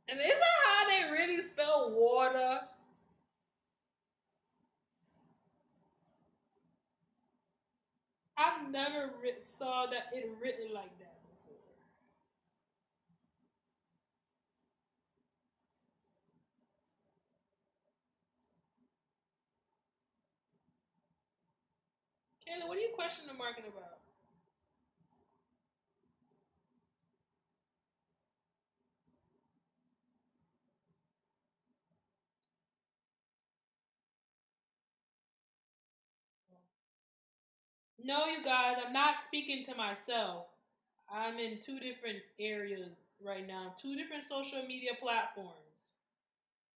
And is that how they really spell water? I've never saw that it written like that before. Kayla, what are you questioning marking about? No, you guys, I'm not speaking to myself. I'm in two different areas right now, two different social media platforms.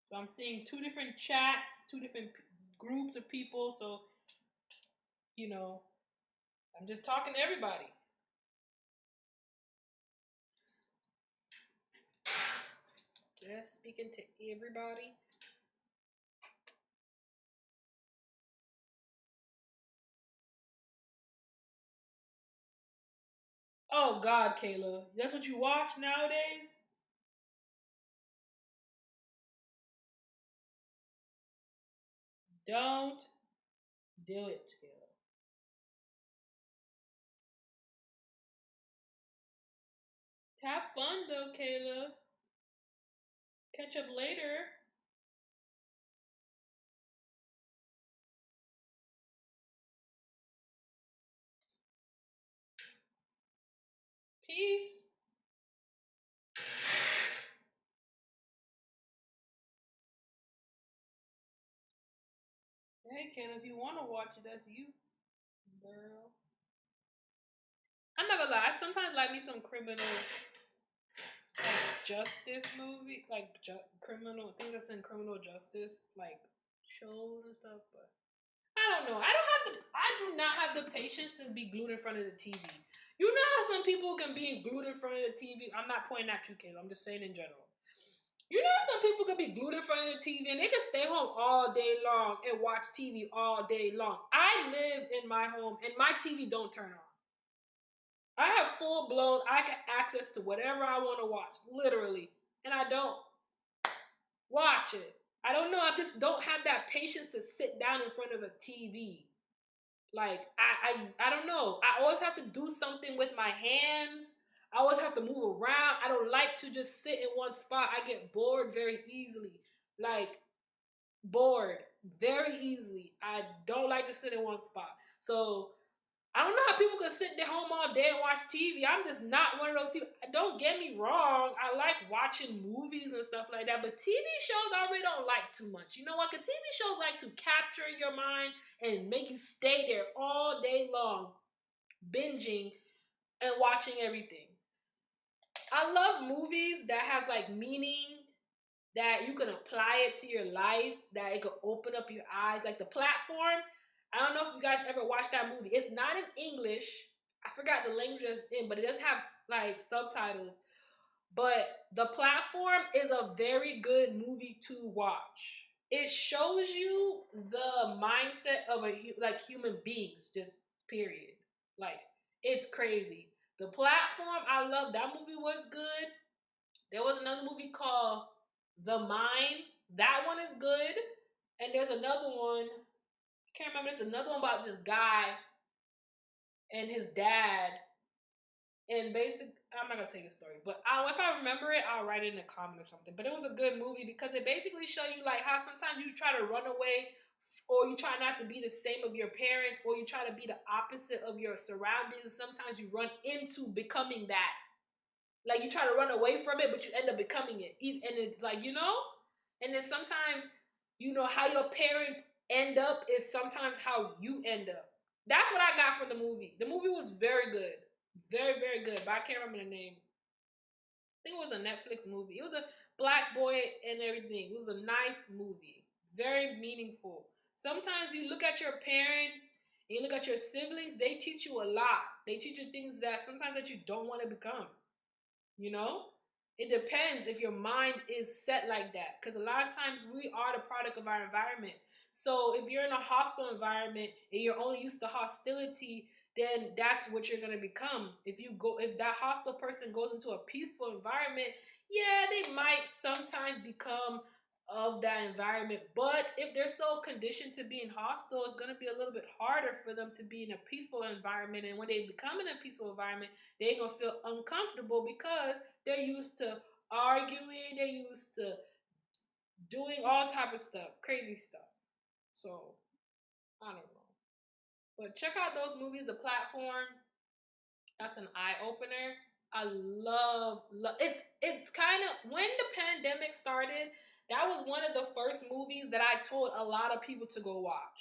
So I'm seeing two different chats, two different groups of people. So, you know, I'm just talking to everybody. Just speaking to everybody. Oh, God, Kayla. That's what you watch nowadays? Don't do it, Kayla. Have fun, though, Kayla. Catch up later. Peace. Hey, Kayla, if you want to watch it, that's you, girl. I'm not gonna lie. I sometimes like me some criminal, like justice movie, like criminal. I think that's in criminal justice, like shows and stuff. But I don't know. I don't have the. I do not have the patience to be glued in front of the TV. You know how some people can be glued in front of the TV. I'm not pointing at you, Kayla. I'm just saying in general. You know how some people can be glued in front of the TV and they can stay home all day long and watch TV all day long. I live in my home and my TV don't turn on. I have full blown. I can access to whatever I want to watch, literally, and I don't watch it. I don't know. I just don't have that patience to sit down in front of a TV. Like I don't know. I always have to do something with my hands. I always have to move around. I don't like to just sit in one spot. I get bored very easily. Like bored very easily. I don't like to sit in one spot. So I don't know how people can sit their home all day and watch TV. I'm just not one of those people. Don't get me wrong. I like watching movies and stuff like that, but TV shows I really don't like too much. You know what? Because TV shows like to capture your mind and make you stay there all day long, binging and watching everything. I love movies that has like meaning, that you can apply it to your life, that it could open up your eyes. Like the platform, I don't know if you guys ever watched that movie. It's not in English. I forgot the language it's in, but it does have like subtitles. But the platform is a very good movie to watch. It shows you the mindset of like human beings, just period. Like it's crazy. The Platform, I love that movie was good. There was another movie called The Mind. That one is good. And there's another one. I can't remember. There's another one about this guy and his dad. And I'm not gonna tell you the story, but if I remember it, I'll write it in a comment or something. But it was a good movie because it basically show you like how sometimes you try to run away, or you try not to be the same of your parents, or you try to be the opposite of your surroundings. Sometimes you run into becoming that. Like you try to run away from it, but you end up becoming it. And it's like, and then sometimes, how your parents end up is sometimes how you end up. That's what I got from the movie. The movie was very good. Very, very good. But I can't remember the name. I think it was a Netflix movie. It was a black boy and everything. It was a nice movie. Very meaningful. Sometimes you look at your parents and you look at your siblings, they teach you a lot. They teach you things that sometimes that you don't want to become. You know? It depends if your mind is set like that. Because a lot of times we are the product of our environment. So if you're in a hostile environment and you're only used to hostility, then that's what you're gonna become. If that hostile person goes into a peaceful environment, yeah, they might sometimes become of that environment. But if they're so conditioned to being hostile, it's gonna be a little bit harder for them to be in a peaceful environment. And when they become in a peaceful environment, they're gonna feel uncomfortable because they're used to arguing, they're used to doing all type of stuff, crazy stuff. So I don't know. But check out those movies, The Platform. That's an eye opener. I love it's kind of when the pandemic started, that was one of the first movies that I told a lot of people to go watch.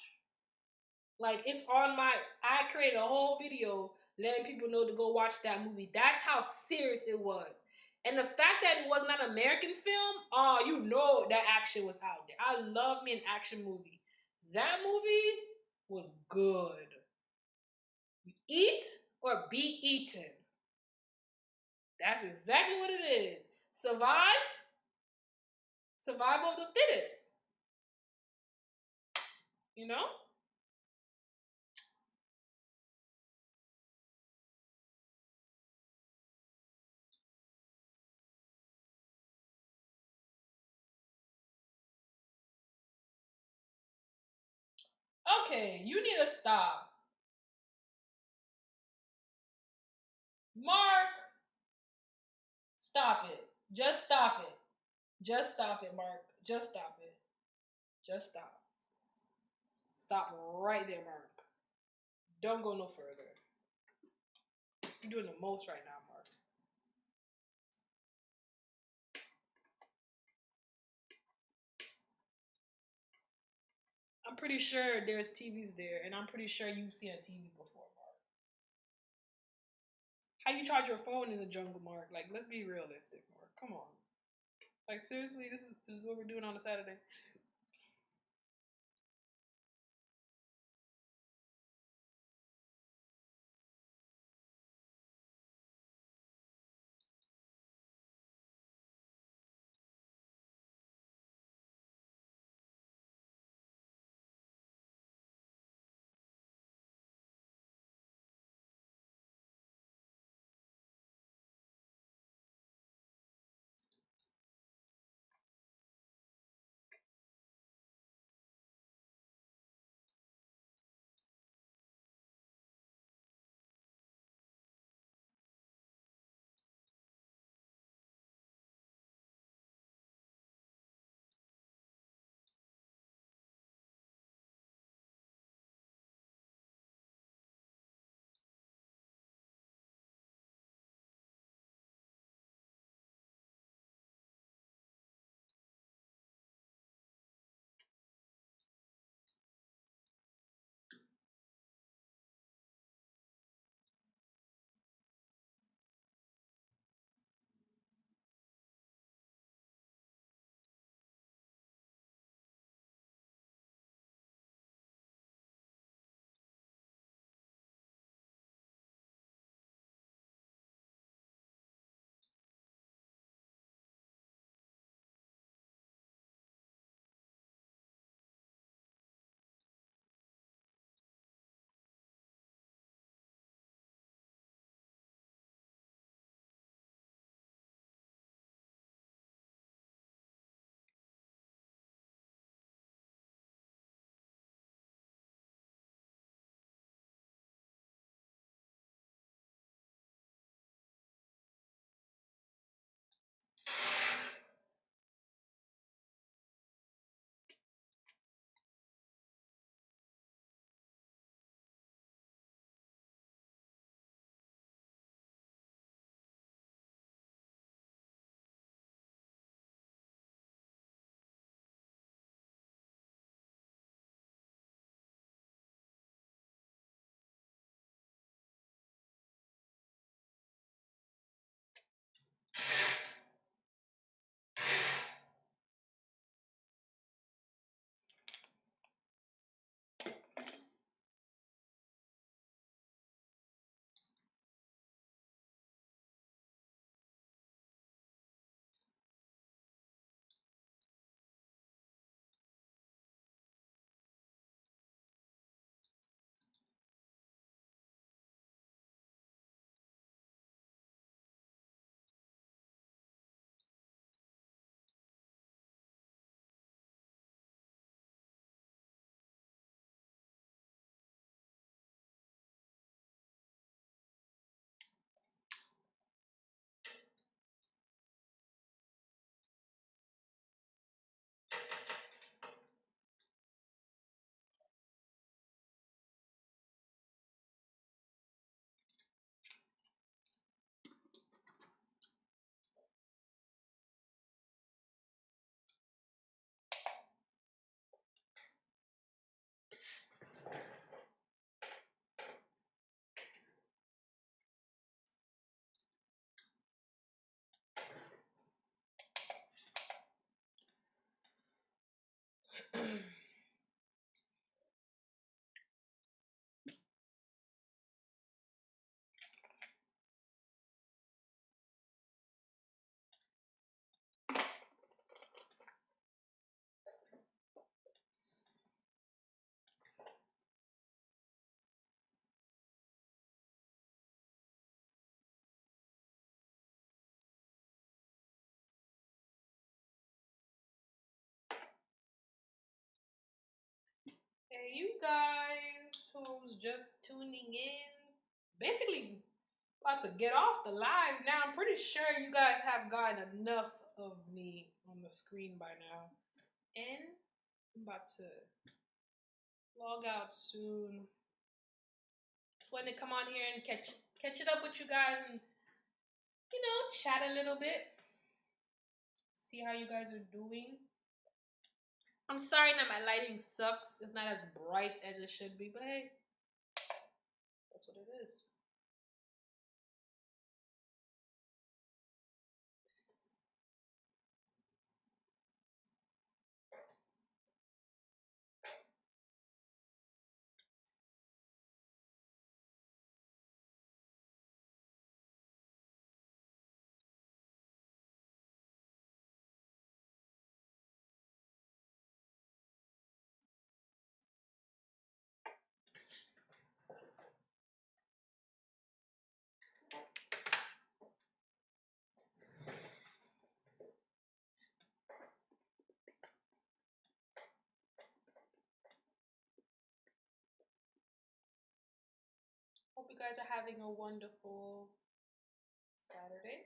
Like it's on my I created a whole video letting people know to go watch that movie. That's how serious it was. And the fact that it was not an American film, oh, you know that action was out there. I love me an action movie. That movie was good. Eat or be eaten. That's exactly what it is. Survive, survival of the fittest. You know? Okay, you need to stop. Mark, stop it. Just stop it. Just stop it, Mark. Just stop it. Just stop. Stop right there, Mark. Don't go no further. You're doing the most right now, Mark. I'm pretty sure there's TVs there, and I'm pretty sure you've seen a TV before, Mark. How you charge your phone in the jungle, Mark? Like, let's be realistic, Mark. Come on. Like, seriously, this is what we're doing on a Saturday. Hey, you guys who's just tuning in, basically about to get off the live now. I'm pretty sure you guys have gotten enough of me on the screen by now. And I'm about to log out soon. Just wanted to come on here and catch it up with you guys and, you know, chat a little bit. See how you guys are doing. I'm sorry that my lighting sucks. It's not as bright as it should be, but hey, that's what it is. Hope you guys are having a wonderful Saturday.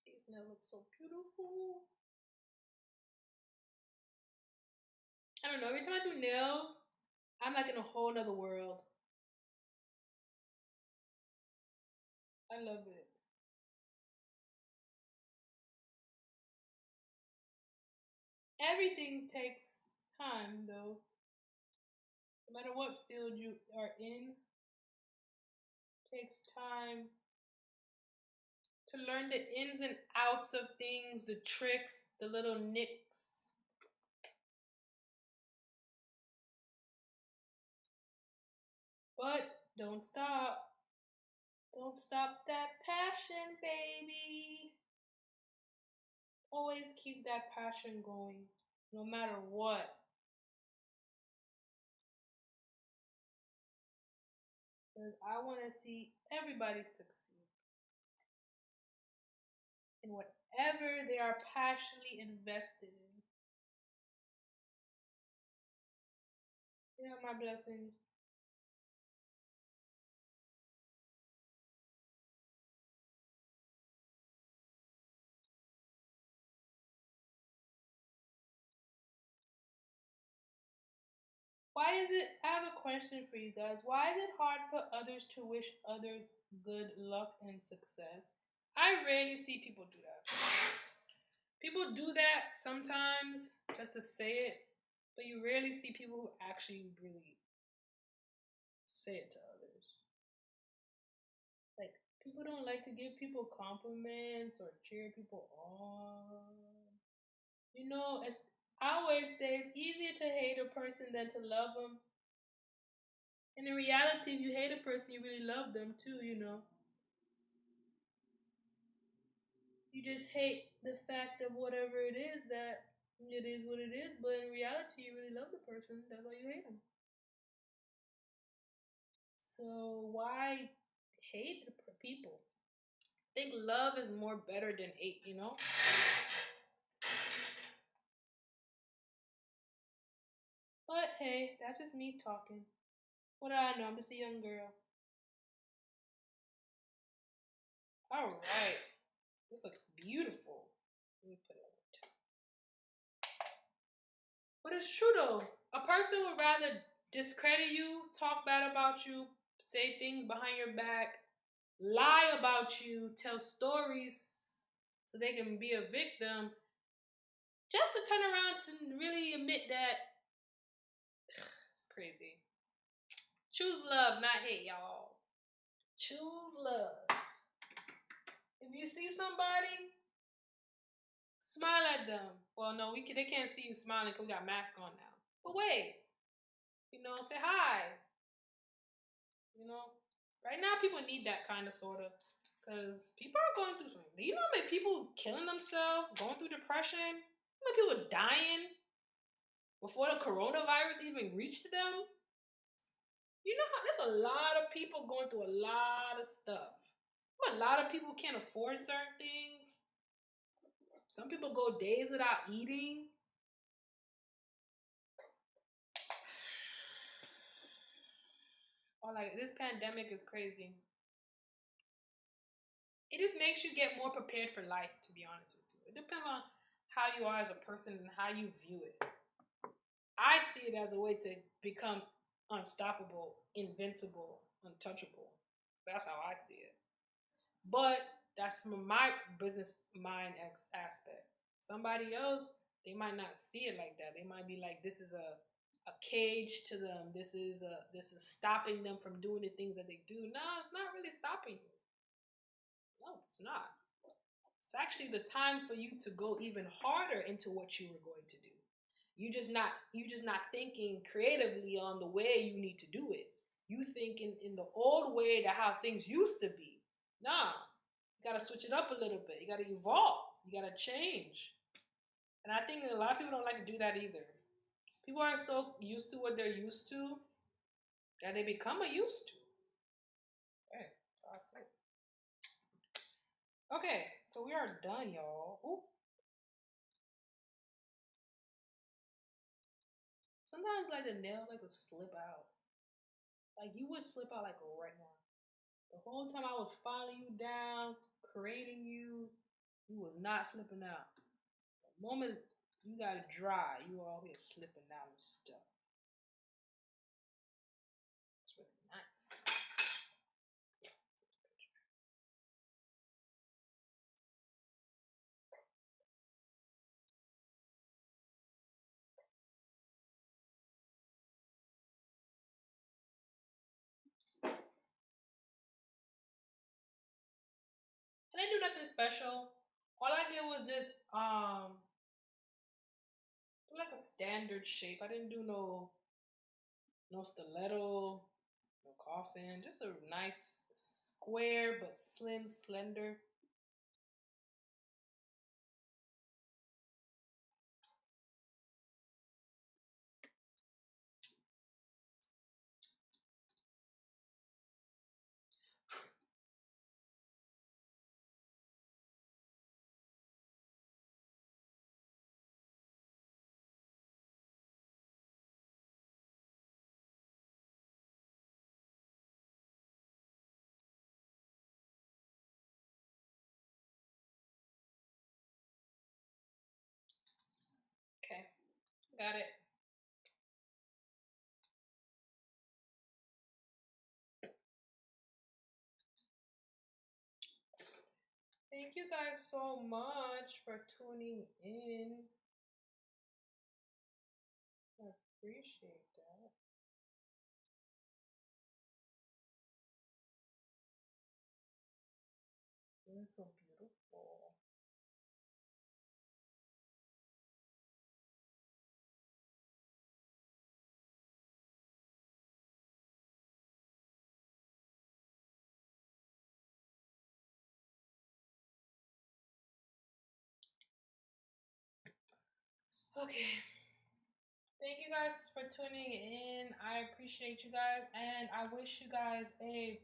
These nails look so beautiful. I don't know, every time I do nails, I'm like in a whole nother world. I love it. Everything takes time though. No matter what field you are in, it takes time to learn the ins and outs of things, the tricks, the little nicks. But don't stop. Don't stop that passion, baby. Always keep that passion going, no matter what. Because I want to see everybody succeed in whatever they are passionately invested in. Yeah, my blessings. Why is it? I have a question for you guys. Why is it hard for others to wish others good luck and success? I rarely see people do that. People do that sometimes just to say it, but you rarely see people who actually really say it to others. Like, people don't like to give people compliments or cheer people on. You know, as I always say, it's easier to hate a person than to love them. And in reality, if you hate a person, you really love them too, you know. You just hate the fact of whatever it is that it is what it is, but in reality, you really love the person. That's why you hate them. So why hate the people? I think love is more better than hate, you know? But hey, that's just me talking. What do I know? I'm just a young girl. All right. This looks beautiful. Let me put it on the top. But it's true though. A person would rather discredit you, talk bad about you, say things behind your back, lie about you, tell stories so they can be a victim, just to turn around and really admit that it's crazy. Choose love, not hate, y'all. Choose love. If you see somebody, smile at them. Well, no, they can't see you smiling because we got masks on now. But wait, say hi. Right now people need that kind of sort of, because people are going through something. Many people killing themselves, going through depression. Many people dying before the coronavirus even reached them. There's a lot of people going through a lot of stuff. A lot of people can't afford certain things. Some people go days without eating. Or this pandemic is crazy. It just makes you get more prepared for life, to be honest with you. It depends on how you are as a person and how you view it. I see it as a way to become unstoppable, invincible, untouchable. That's how I see it. But that's from my business mind aspect. Somebody else, they might not see it like that. They might be like, this is a cage to them. This is stopping them from doing the things that they do. No, it's not really stopping you. No, it's not. It's actually the time for you to go even harder into what you were going to do. You just not thinking creatively on the way you need to do it. You thinking in the old way to how things used to be. Nah, you gotta switch it up a little bit. You gotta evolve. You gotta change. And I think that a lot of people don't like to do that either. People are so used to what they're used to that they become a used to. Okay, that's it. Okay, so we are done, y'all. Ooh. Sometimes the nails would slip out. You would slip out right now. The whole time I was filing you down, creating you, you was not slipping out. The moment you got dry, you were all here slipping out and stuff. It's really nice. I didn't do nothing special. All I did was just do a standard shape. I didn't do no stiletto, no coffin. Just a nice square but slim, slender. Okay, got it. Thank you guys so much for tuning in. I appreciate that. You're so beautiful. Okay. Thank you guys for tuning in. I appreciate you guys, and I wish you guys a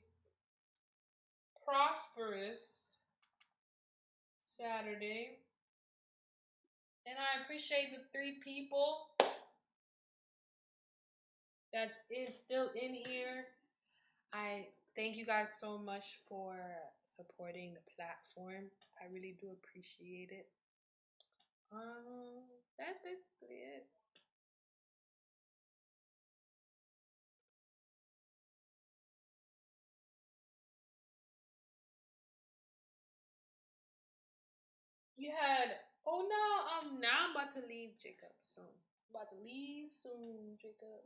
prosperous Saturday. And I appreciate the 3 people that's still in here. I thank you guys so much for supporting the platform. I really do appreciate it. That's basically it. You had, oh no, now I'm about to leave Jacob soon. I'm about to leave soon, Jacob.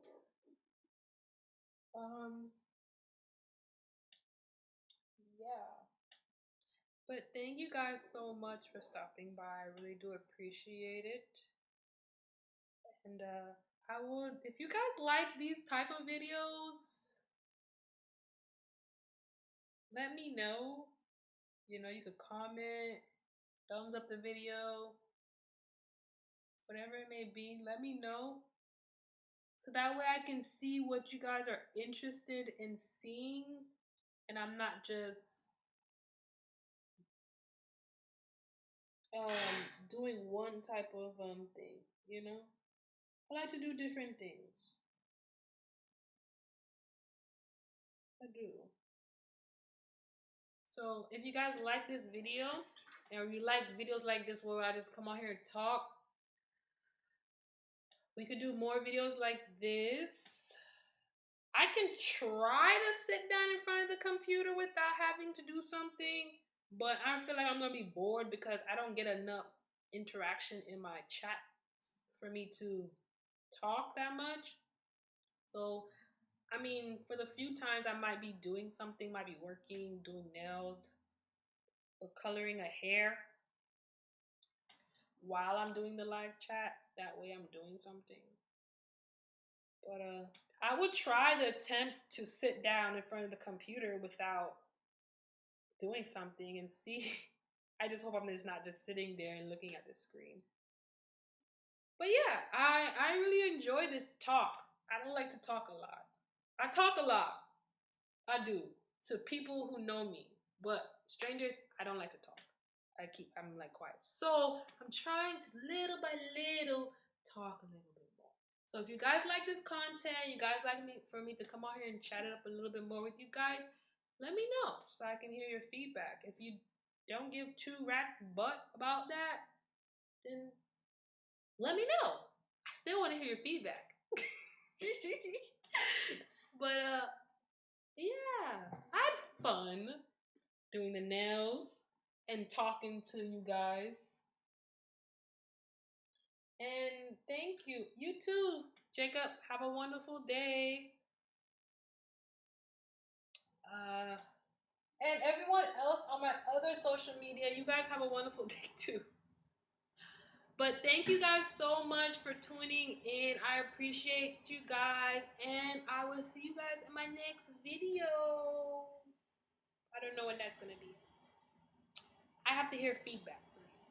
Um, yeah. But thank you guys so much for stopping by. I really do appreciate it. And I would, if you guys like these type of videos, let me know. You know, you could comment, thumbs up the video, whatever it may be. Let me know. So that way I can see what you guys are interested in seeing. And I'm not just doing one type of thing, you know? I like to do different things. I do. So if you guys like this video, and you like videos like this where I just come out here and talk, we could do more videos like this. I can try to sit down in front of the computer without having to do something, but I feel like I'm gonna be bored because I don't get enough interaction in my chat for me to talk that much. So I mean, for the few times I might be doing something, might be working, doing nails, or coloring a hair while I'm doing the live chat. That way I'm doing something. But I would try to attempt to sit down in front of the computer without doing something and see. I just hope I'm just not just sitting there and looking at the screen. But yeah, I really enjoy this talk. I don't like to talk a lot. I talk a lot. I do, to people who know me, but strangers, I don't like to talk. I'm like quiet. So I'm trying to little by little talk a little bit more. So if you guys like this content, you guys like me for me to come out here and chat it up a little bit more with you guys, let me know so I can hear your feedback. If you don't give two rats butt about that, then let me know. I still want to hear your feedback. But yeah, I had fun doing the nails and talking to you guys. And thank you. You too, Jacob. Have a wonderful day. Uh, and everyone else on my other social media, you guys have a wonderful day too. But thank you guys so much for tuning in. I appreciate you guys. And I will see you guys in my next video. I don't know when that's going to be. I have to hear feedback first.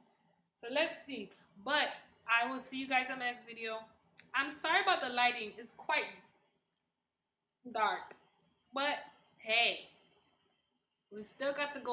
So let's see. But I will see you guys in the next video. I'm sorry about the lighting. It's quite dark. But hey, we still got to go